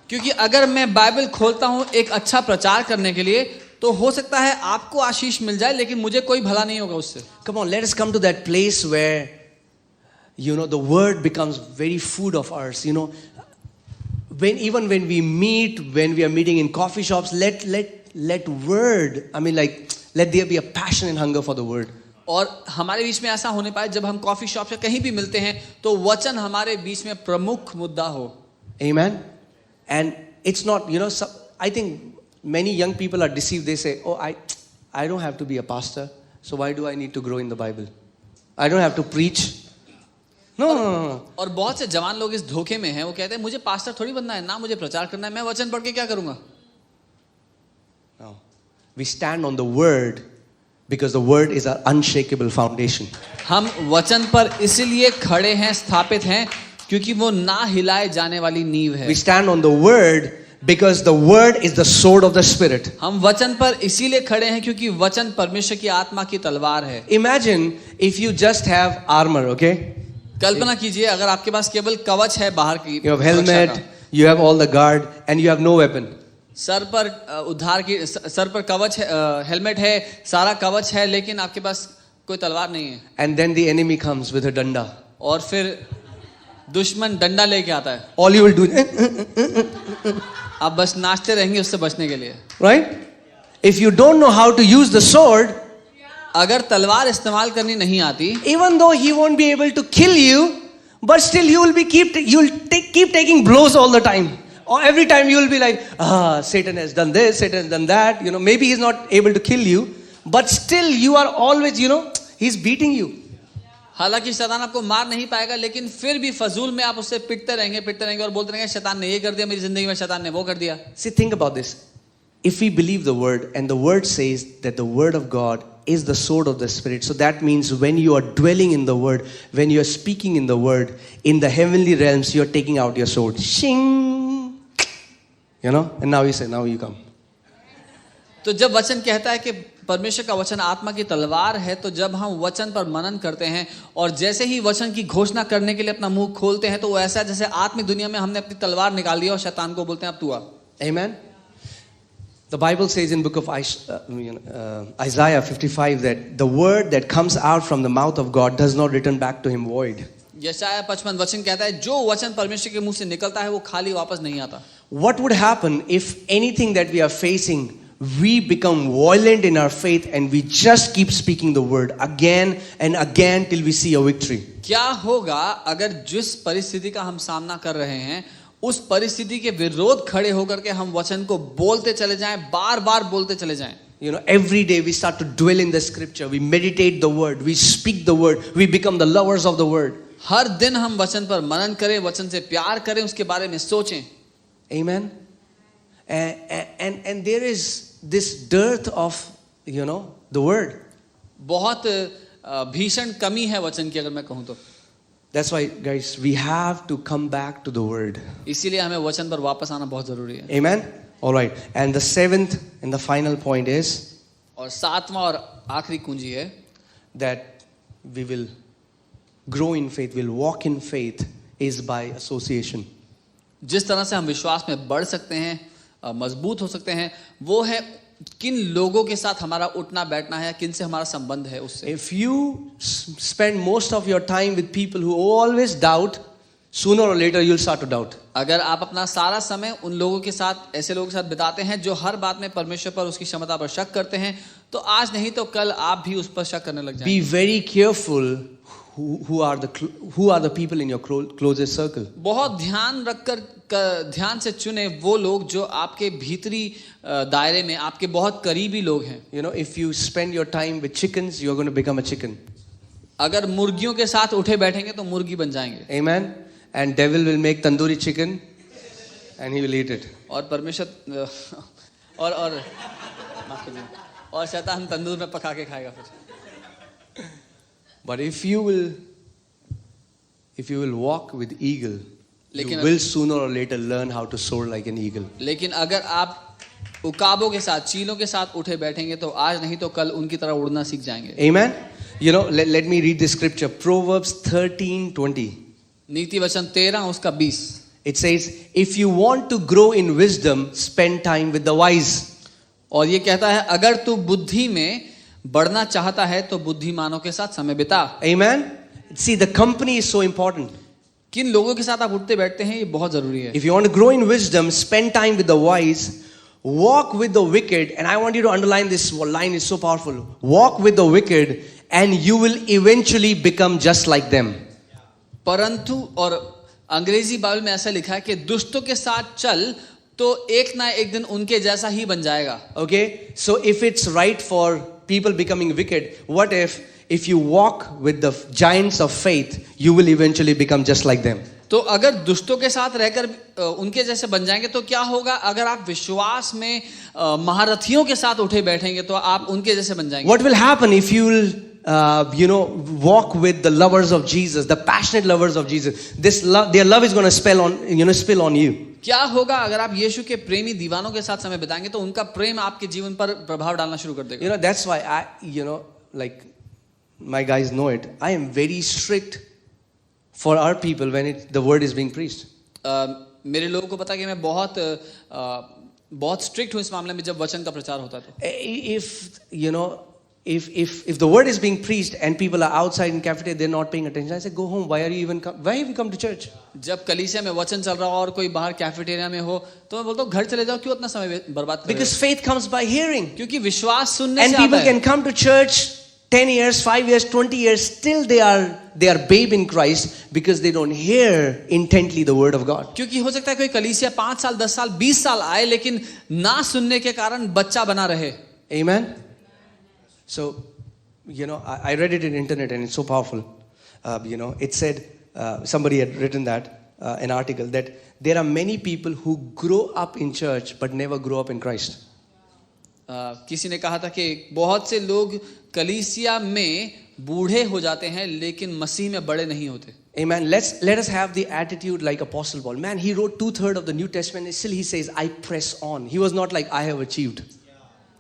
क्योंकि अगर मैं बाइबल खोलता हूँ एक अच्छा प्रचार करने के लिए, तो हो सकता है आपको आशीष मिल जाए, लेकिन मुझे कोई भला नहीं होगा उससे। Come on, let us come to that place where, you know, the word becomes very food of ours. You know, even when we meet, when we are meeting in coffee shops, let word. I mean, like, let there be a passion and hunger for the word. और हमारे बीच में ऐसा होने पाए, जब हम coffee shop से कहीं भी मिलते हैं, तो वचन हमारे बीच में प्रमुख मुद्दा हो। Amen. And it's not, you know, I think many young people are deceived. They say, oh, I don't have to be a pastor, so why do I need to grow in the Bible? I don't have to preach. No. और बहुत से जवान लोग इस धोखे में हैं, वो कहते हैं मुझे पास्टर थोड़ी बनना है, ना मुझे प्रचार करना है, मैं वचन पढ़ के क्या करूंगा? No. We stand on the word because the word is our unshakable foundation. हम वचन पर इसलिए खड़े हैं, स्थापित हैं, क्योंकि वो ना हिलाए जाने वाली नींव है। We stand on the word because the word is the sword of the spirit. हम वचन पर इसीलिए खड़े हैं क्योंकि वचन परमेश्वर की आत्मा की तलवार है। Imagine if you just have armor, okay? कल्पना कीजिए अगर आपके पास केवल कवच है बाहर की, You have helmet, you have all the guard, and you have no weapon. Sir पर कवच है, हेलमेट है, सारा कवच है, लेकिन आपके पास कोई तलवार नहीं है। And then the enemy comes with a danda. और फिर दुश्मन डंडा लेके आता है। All you will do, आप बस नाचते रहेंगे उससे बचने के लिए। right? If you don't know how to use the sword, अगर तलवार इस्तेमाल करनी नहीं आती, even though he won't be able to kill you, but still you will keep taking blows all the time. Or every time you will be like, Satan has done this, Satan has done that. You know, maybe he's not able to kill you, but still you are always, you know, he's beating you. हालांकि शैतान आपको मार नहीं पाएगा, लेकिन फिर भी फजूल में आप उससे पिटते रहेंगे और बोलते रहेंगे शैतान ने ये कर दिया मेरी जिंदगी में, शैतान ने वो कर दिया। See, think about this. If we believe the word, and the word says that the word of God is the sword of the spirit, so that means when you are dwelling in the word, when you are speaking in the word, in the heavenly realms, you are taking out your sword. Shing! You know? And now you say, now you come. तो जब वचन कहता है कि परमेश्वर का वचन आत्मा की तलवार है, तो जब हम वचन पर मनन करते हैं और जैसे ही वचन की घोषणा करने के लिए अपना मुंह खोलते हैं, तो वो ऐसा जैसे आत्मिक दुनिया में हमने अपनी तलवार निकाल दी और शैतान को बोलते हैं अब तू आ। Amen. The Bible says in book of Isaiah 55 that the word that comes out from the mouth of God does not return back to him void. यशायाह 55 वचन कहता है जो वचन परमेश्वर के मुंह से निकलता है वो खाली वापस नहीं आता। What would happen if anything that we are facing, we become violent in our faith and we just keep speaking the word again and again till we see a victory? क्या होगा अगर जिस परिस्थिति का हम सामना कर रहे हैं उस परिस्थिति के विरोध खड़े होकर के हम वचन को बोलते चले जाएं, बार बार बोलते चले जाएं? You know, every day we start to dwell in the scripture, we meditate the word, we speak the word, we become the lovers of the word. हर दिन हम वचन पर मनन करें, वचन से प्यार करें, उसके बारे में सोचें। Amen. And there is this dearth of, you know, the word. बहुत भीषण कमी है वचन की, अगर मैं कहूं तो। That's why, guys, we have to come back to the word. इसीलिए हमें वचन पर वापस आना बहुत जरूरी है। Amen. All right. And the seventh and the final point is, और सातवां और आखिरी कुंजी है that we will grow in faith, will walk in faith, is by association. जिस तरह से हम विश्वास में बढ़ सकते हैं, मजबूत हो सकते हैं, वो है किन लोगों के साथ हमारा उठना बैठना है, किन से हमारा संबंध है उससे। If you spend most of your time with people who always doubt, sooner or later you'll start to doubt. अगर आप अपना सारा समय उन लोगों के साथ, ऐसे लोगों के साथ बिताते हैं जो हर बात में परमेश्वर पर, उसकी क्षमता पर शक करते हैं, तो आज नहीं तो कल आप भी उस पर शक करने लग जाएंगे। Be very careful who are the people in your closest circle. बहुत ध्यान रखकर ध्यान से चुने वो लोग जो आपके भीतरी दायरे में, आपके बहुत करीबी लोग हैं। You know, if you spend your time with chickens, you're going to become a chicken. अगर मुर्गियों के साथ उठे बैठेंगे तो मुर्गी बन जाएंगे। Amen. And devil will make tandoori chicken and he will eat it. और परमेश्वर और माफ कीजिए, और शैतान तंदूर में पका के खाएगा फिर। But if you will walk with eagle, you लेकिन will sooner or later learn how to soar like an eagle. लेकिन अगर आप उकाबों के साथ, चीलों के साथ उठे बैठेंगे तो आज नहीं तो कल उनकी तरह उड़ना सीख जाएंगे। Amen. You know, let me read this scripture. Proverbs 13:20. नीति वचन 13 उसका 20। It says, if you want to grow in wisdom, spend time with the wise. और ये कहता है अगर तू बुद्धि में बढ़ना चाहता है तो बुद्धिमानों के साथ समय बिता। Amen. See, the company is so important. किन लोगों के साथ आप उठते बैठते हैं ये बहुत जरूरी है। If you want to grow in wisdom, spend time with the wise. Walk with the wicked, and I want you to underline this line, is so powerful. Walk with the wicked, and you will eventually become just like them. परंतु, और अंग्रेजी Bible में ऐसा लिखा है कि दुष्टों के साथ चल तो एक ना एक दिन उनके जैसा ही बन जाएगा। Okay, so if it's right for people becoming wicked, what if you walk with the giants of faith, you will eventually become just like them. तो अगर दुष्टों के साथ रहकर उनके जैसे बन जाएंगे तो क्या होगा? अगर आप विश्वास में महारथियों के साथ उठे बैठेंगे तो आप उनके जैसे बन जाएंगे। What will happen if you will walk with the lovers of Jesus, the passionate lovers of Jesus? Their love is going to spill on you. क्या होगा अगर आप यीशु के प्रेमी दीवानों के साथ समय बिताएंगे तो उनका प्रेम आपके जीवन पर प्रभाव डालना शुरू कर देगा। That's why like my guys know it. I am very strict for our people when the word is being preached. मेरे लोगों को पता है कि मैं बहुत स्ट्रिक्ट हूँ इस मामले में जब वचन का प्रचार होता है तो। If the word is being preached and people are outside in cafeteria, they're not paying attention, I say, go home. Why have you come to church? जब कलीसिया में वचन चल रहा हो और कोई बाहर कैफेटेरिया में हो तो मैं बोलता हूँ घर चले जाओ, क्यों इतना समय बर्बाद कर रहे हो? Because faith comes by hearing. क्योंकि विश्वास सुनने से आता है। And people can come to church 10 years, 5 years, 20 years, still they are babe in Christ because they don't hear intently the word of God. क्योंकि हो सकता है कोई कलीसिया 5 साल, 10 साल, 20 साल आए लेकिन ना सुनने के कारण बच्चा बना रहे। Amen. So, I read it in internet and it's so powerful. It said, somebody had written that, an article, that there are many people who grow up in church but never grow up in Christ. किसी ने कहा था कि बहुत से लोग कलीसिया में बूढ़े हो जाते हैं लेकिन मसीह में बड़े नहीं होते। Amen. Let us have the attitude like Apostle Paul. Man, he wrote 2/3 of the New Testament and still he says, I press on. He was not like, I have achieved.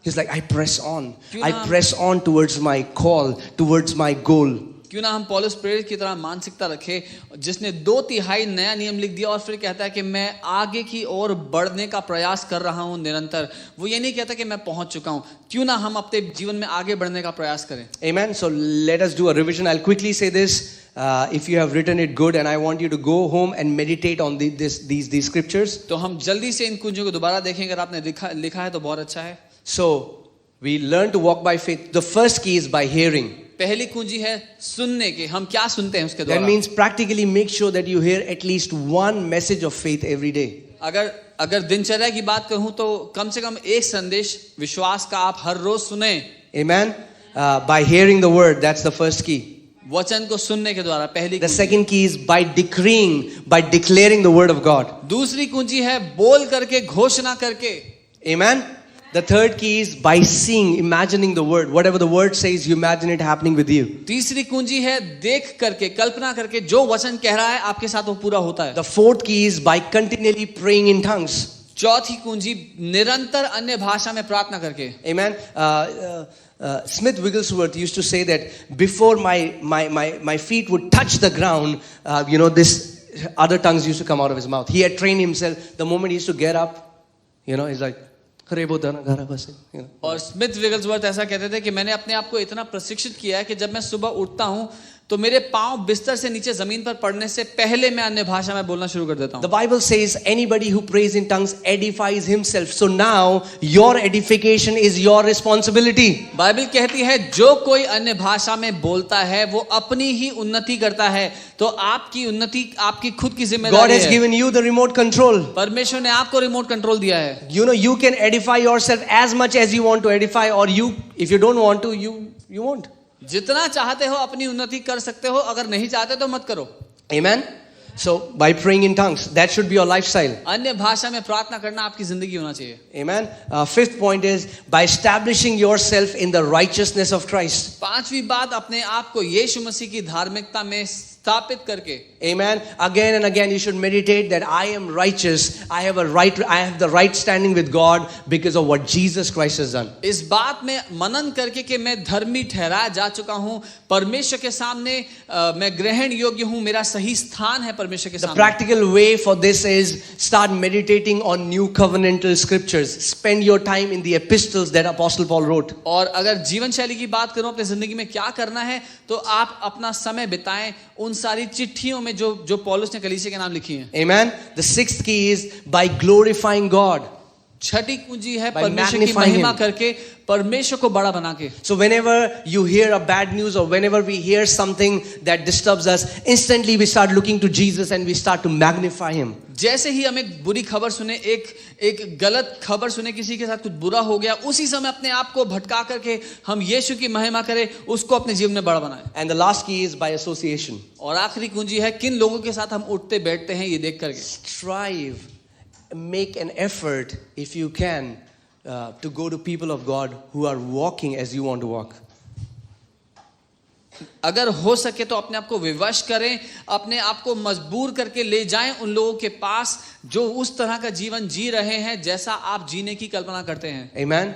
He's like, I press on. I press on towards my call, towards my goal. क्यों ना हम पौलुस प्रेरित की तरह मानसिकता रखें जिसने 2/3 नया नियम लिख दिया और फिर कहता है कि मैं आगे की ओर बढ़ने का प्रयास कर रहा हूं निरंतर। वो ये नहीं कहता कि मैं पहुंच चुका हूं। क्यों ना हम अपने जीवन में आगे बढ़ने का प्रयास करें। Amen. So let us do a revision. I'll quickly say this. If you have written it, good, and I want you to go home and meditate on these scriptures. तो हम जल्दी से इन कुंजियों को दोबारा देखें। अगर आपने लिखा है तो बहुत अच्छा है। So we learn to walk by faith. The first key is by hearing. पहली कुंजी है सुनने की। हम क्या सुनते हैं उसके द्वारा। That means practically make sure that you hear at least one message of faith every day. अगर दिनचर्या की बात कहूं तो कम से कम एक संदेश विश्वास का आप हर रोज सुने। Amen. By hearing the word, that's the first key. वचन को सुनने के द्वारा पहली। The second key is by decreeing, by declaring the word of God. दूसरी कुंजी है बोल करके, घोषणा करके। Amen. The third key is by seeing, imagining the word. Whatever the word says, you imagine it happening with you. तीसरी कुंजी है देख करके, कल्पना करके जो वचन कह रहा है आपके साथ वो पूरा होता है। The fourth key is by continually praying in tongues. चौथी कुंजी निरंतर अन्य भाषा में प्रार्थना करके। Amen. Smith Wigglesworth used to say that before my feet would touch the ground, this other tongues used to come out of his mouth. He had trained himself. The moment he used to get up, he's like, और Smith Wigglesworth ऐसा कहते थे कि मैंने अपने आप को इतना प्रशिक्षित किया है कि जब मैं सुबह उठता हूं तो मेरे पांव बिस्तर से नीचे जमीन पर पड़ने से पहले मैं अन्य भाषा में बोलना शुरू कर देता The हूँ. Bible says anybody who prays in tongues edifies himself. So now your edification is your responsibility. Bible कहती है जो कोई अन्य भाषा में बोलता है वो अपनी ही उन्नति करता है. तो आपकी उन्नति आपकी खुद की God जिम्मेदारी has है. given you the remote control. परमेश्वर ने आपको रिमोट कंट्रोल दिया है. You know, you can edify yourself as much as you want to edify, or if you don't want to, you won't. जितना चाहते हो अपनी उन्नति कर सकते हो, अगर नहीं चाहते तो मत करो. Amen. So by praying in tongues, that should be your lifestyle. अन्य भाषा में प्रार्थना करना आपकी जिंदगी होना चाहिए. Amen. Fifth point is by establishing yourself in the righteousness of Christ. पांचवी बात, अपने आप को यीशु मसीह की धार्मिकता में स्थापित करके. Amen. Again and again you should meditate that I am righteous. I have the right standing with God because of what Jesus Christ has done. इस बात में मनन करके कि मैं धर्मी ठहराया जा चुका हूं परमेश्वर के सामने, मैं ग्रहण योग्य हूं, मेरा सही स्थान है परमेश्वर के The सामने. practical way for this is start meditating on new covenantal scriptures. Spend your time in the epistles that Apostle Paul wrote. और अगर जीवन शैली की बात करूं अपनी जिंदगी में क्या करना है, तो आप अपना समय बिताएं उन सारी चिट्ठियों में जो पौलुस ने कलीसिया के नाम लिखी हैं. Amen. The sixth key is by glorifying God. छठी कुंजी है By परमेश्वर की magnifying महिमा him. करके, परमेश्वर को बड़ा बना के. So whenever you hear a bad news or whenever we hear something that disturbs us, instantly we start looking to Jesus and we start to magnify him. जैसे ही हम एक बुरी खबर सुने, एक गलत खबर सुने, किसी के साथ कुछ बुरा हो गया, उसी समय अपने आप को भटका करके हम यीशु की महिमा करें, उसको अपने जीवन में बड़ा बनाएं. And the last key is by association. और आखिरी कुंजी है किन लोगों के साथ हम उठते बैठते हैं ये देख करके. Strive, make an effort if you can to go to people of God who are walking as you want to walk. अगर हो सके तो अपने आप को विवश करें, अपने आप को मजबूर करके ले जाएं उन लोगों के पास जो उस तरह का जीवन जी रहे हैं जैसा आप जीने की कल्पना करते हैं. Amen.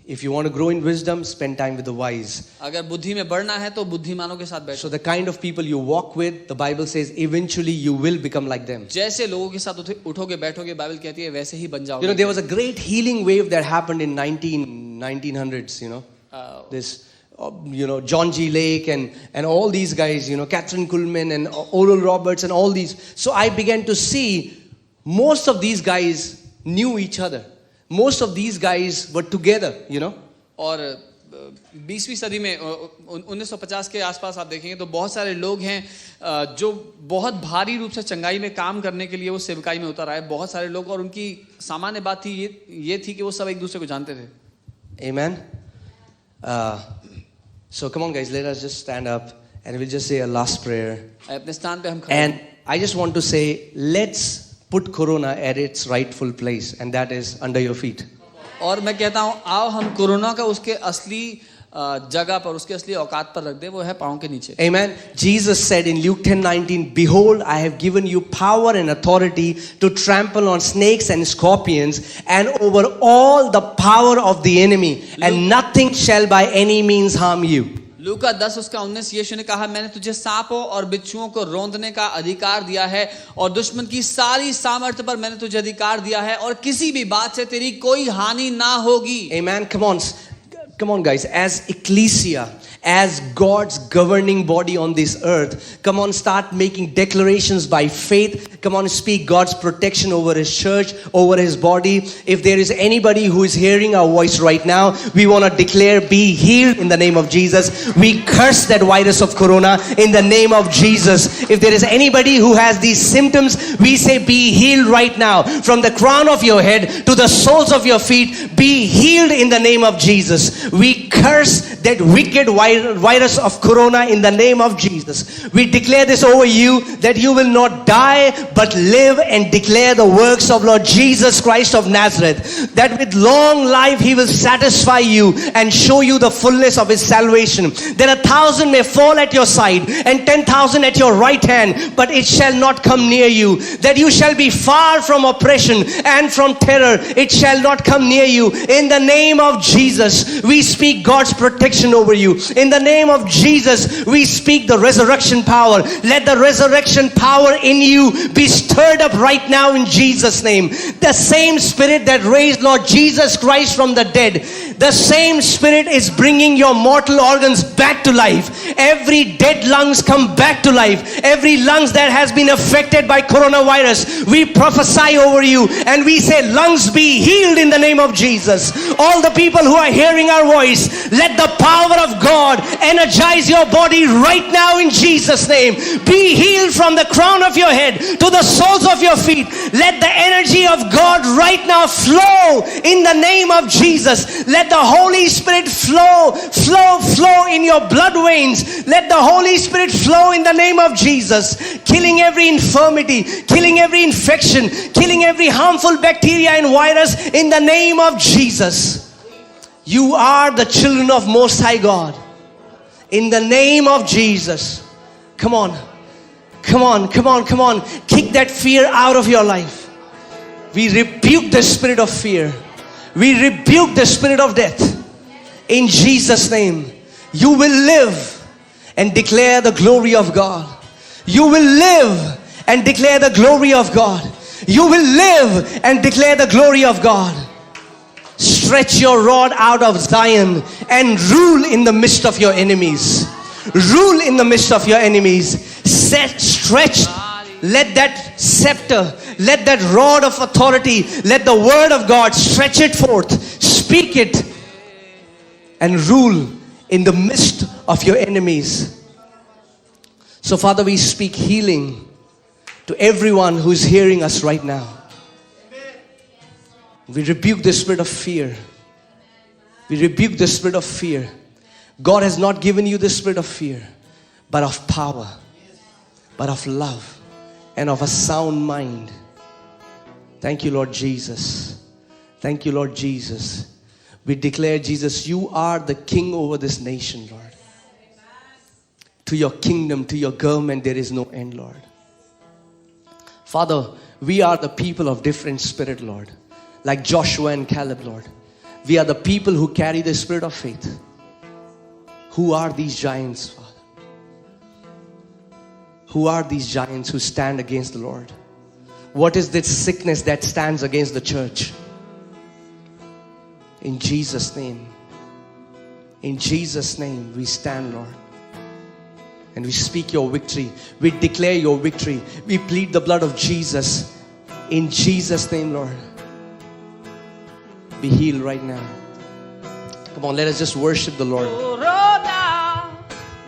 If you want to grow in wisdom, spend time with the wise. अगर बुद्धि में बढ़ना है तो बुद्धिमानों के साथ बैठो. So the kind of people you walk with, the Bible says eventually you will become like them. जैसे लोगों के साथ उठोगे बैठोगे, बाइबल कहती है वैसे ही बन You जाओगे. know, there was a great healing wave that happened in 1900s, you know. This John G. Lake and all these guys, Catherine Kuhlman and Oral Roberts and all these. So I began to see most of these guys knew each other. Most of these guys were together, और 20वीं सदी में 1950 के आसपास आप देखेंगे तो बहुत सारे लोग हैं जो बहुत भारी रूप से चंगाई में काम करने के लिए वो सेवकाई में उतर आए. बहुत सारे लोग, और उनकी सामान्य बात थी ये थी कि वो सब एक दूसरे को जानते थे. Amen. So come on guys, let us just stand up and we'll just say a last prayer. अपने स्थान पे हम खड़े And I just want to say, let's put Corona at its rightful place, and that is under your feet. और मैं कहता हूँ आओ हम कोरोना का उसके असली जगह पर, उसके असली औकात पर रख दे, वो है पाँव के नीचे. Amen. Jesus said in Luke 10:19, behold, I have given you power and authority to trample on snakes and scorpions and over all the power of the enemy, and nothing shall by any means harm you. लूका 10:19 यीशु ने कहा, मैंने तुझे सांपों और बिच्छुओं को रौंदने का अधिकार दिया है और दुश्मन की सारी सामर्थ्य पर मैंने तुझे अधिकार दिया है और किसी भी बात से तेरी कोई हानि ना होगी. Amen. Come on guys, as ecclesia, as God's governing body on this earth, come on, start making declarations by faith. Come on, speak God's protection over his church, over his body. If there is anybody who is hearing our voice right now, we want to declare, be healed in the name of Jesus. We curse that virus of corona in the name of Jesus. If there is anybody who has these symptoms, we say, be healed right now. From the crown of your head to the soles of your feet, be healed in the name of Jesus. We curse that wicked virus of corona in the name of Jesus. We declare this over you, that you will not die but live and declare the works of Lord Jesus Christ of Nazareth. That with long life he will satisfy you and show you the fullness of his salvation. Then 1,000 may fall at your side and 10,000 at your right hand, but it shall not come near you. That you shall be far from oppression and from terror. It shall not come near you. In the name of Jesus, we speak God's protection over you. In the name of Jesus, we speak the resurrection power. Let the resurrection power in you be stirred up right now in Jesus' name. The same spirit that raised Lord Jesus Christ from the dead, The same Spirit is bringing your mortal organs back to life. Every dead lungs come back to life. Every lungs that has been affected by coronavirus, we prophesy over you and we say, lungs be healed in the name of Jesus. All the people who are hearing our voice, let the power of God energize your body right now in Jesus' name. Be healed from the crown of your head to the soles of your feet. Let the energy of God right now flow in the name of Jesus. Let the Holy Spirit flow in your blood veins. Let the Holy Spirit flow in the name of Jesus, killing every infirmity, killing every infection, killing every harmful bacteria and virus in the name of Jesus. You are the children of Most High God. In the name of Jesus. Come on. Come on, come on, come on. Kick that fear out of your life. We rebuke the spirit of fear. We rebuke the spirit of death. In Jesus' name. You will live and declare the glory of God. You will live and declare the glory of God. You will live and declare the glory of God. Stretch your rod out of Zion and rule in the midst of your enemies. Rule in the midst of your enemies. Stretch. Let that scepter, let that rod of authority, let the word of God stretch it forth. Speak it and rule in the midst of your enemies. So Father, we speak healing to everyone who is hearing us right now. We rebuke the spirit of fear. We rebuke the spirit of fear. God has not given you the spirit of fear, but of power, but of love, and of a sound mind. Thank you, Lord Jesus. Thank you, Lord Jesus. We declare, Jesus, you are the king over this nation, Lord. To your kingdom, to your government, there is no end, Lord. Father, we are the people of different spirit, Lord. Like Joshua and Caleb, Lord. We are the people who carry the spirit of faith. Who are these giants, Father? Who are these giants who stand against the Lord? What is this sickness that stands against the church? In Jesus' name. In Jesus' name we stand, Lord. And we speak your victory. We declare your victory. We plead the blood of Jesus. In Jesus' name, Lord. Be healed right now. Come on, let us just worship the Lord. Corona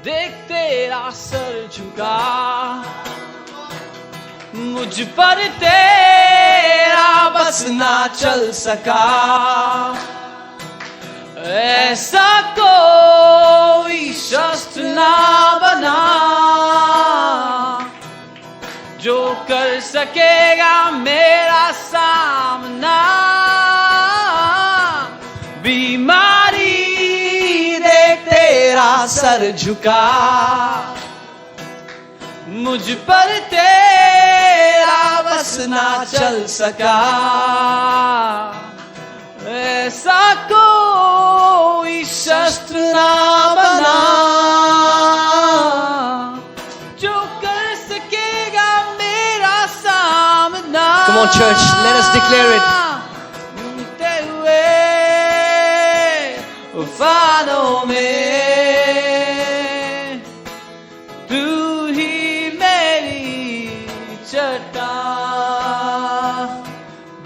देख तेरा sir झुका, मुझ पर तेरा बस ना चल सका. ऐसा कोई शस्त्र ना बना जो कर सकेगा मेरा सामना. बीमारी देख तेरा सर झुका, मुझ पर तेरा बस ना चल सका. ऐसा कोई शस्त्र ना बना जो कर सकेगा मेरा सामना. Come on, church, let us declare it. तूफानों में तू ही मेरी चट्टान,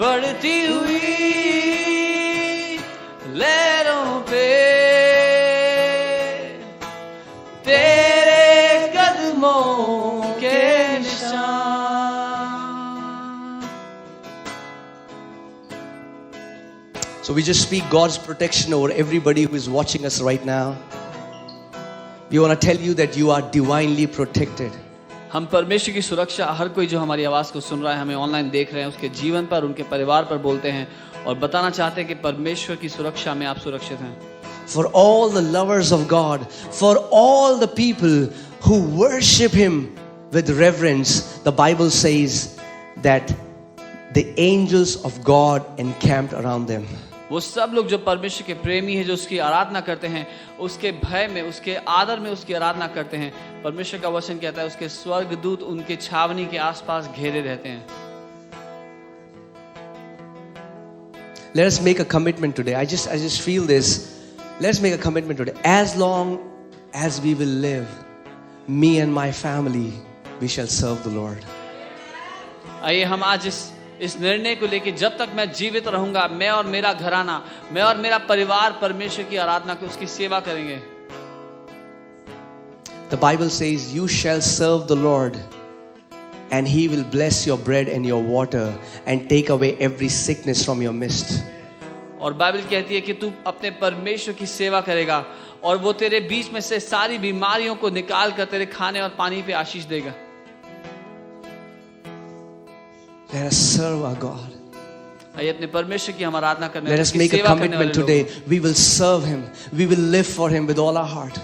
बढ़ती हुई लहरों पे तेरे कदमों के निशान. So we just speak God's protection over everybody who is watching us right now. We want to tell you that you are divinely protected. हम परमेश्वर की सुरक्षा, हर कोई जो हमारी आवाज को सुन रहा है, हमें ऑनलाइन देख रहे हैं, उसके जीवन पर, उनके परिवार पर बोलते हैं और बताना चाहते हैं कि परमेश्वर की सुरक्षा में आप सुरक्षित हैं. For all the lovers of God, for all the people who worship Him with reverence, the Bible says that the angels of God encamped around them. वो सब लोग जो परमेश्वर के प्रेमी हैं, जो उसकी आराधना करते हैं, उसके भय में, उसके आदर में उसकी आराधना करते हैं, परमेश्वर का वचन कहता है उसके स्वर्गदूत उनके छावनी के आसपास घेरे रहते हैं. Let us make a commitment today. I just feel this. Let's make a commitment today. As long as we will live, me and my family, we shall serve the Lord. आइए हम आज इस निर्णय को लेके, जब तक मैं जीवित रहूंगा, मैं और मेरा घराना, मैं और मेरा परिवार परमेश्वर की आराधना को, उसकी सेवा करेंगे. The Bible says, you shall serve the Lord, and He will bless your bread and your water and take away every sickness from your midst. और बाइबल कहती है कि तू अपने परमेश्वर की सेवा करेगा और वो तेरे बीच में से सारी बीमारियों को निकाल कर तेरे खाने और पानी पे आशीष देगा. Let us serve our God. आइए अपने परमेश्वर की हम आराधना करने, Let us उसकी make a सेवा करने commitment वाले today. लोग. We will serve Him. We will live for Him with all our heart.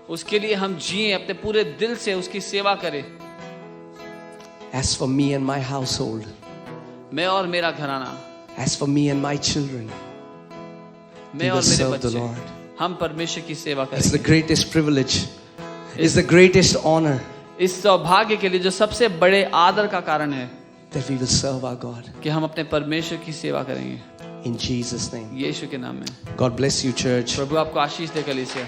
उसके लिए हम जिए, अपने पूरे दिल से उसकी सेवा करें. As for me and my household, मैं और मेरा घराना, as for me and my children, मैं we और will मेरे serve the बच्चे, Lord. हम परमेश्वर की सेवा It's the करेंगे. greatest privilege. It's the greatest honor इस सौभाग्य के लिए जो सबसे बड़े आदर का कारण है that we will serve our God. कि हम अपने परमेश्वर की सेवा करेंगे. In Jesus' name. यीशु के नाम में. God bless you, church. प्रभु आपको आशीष दे कलीसिया.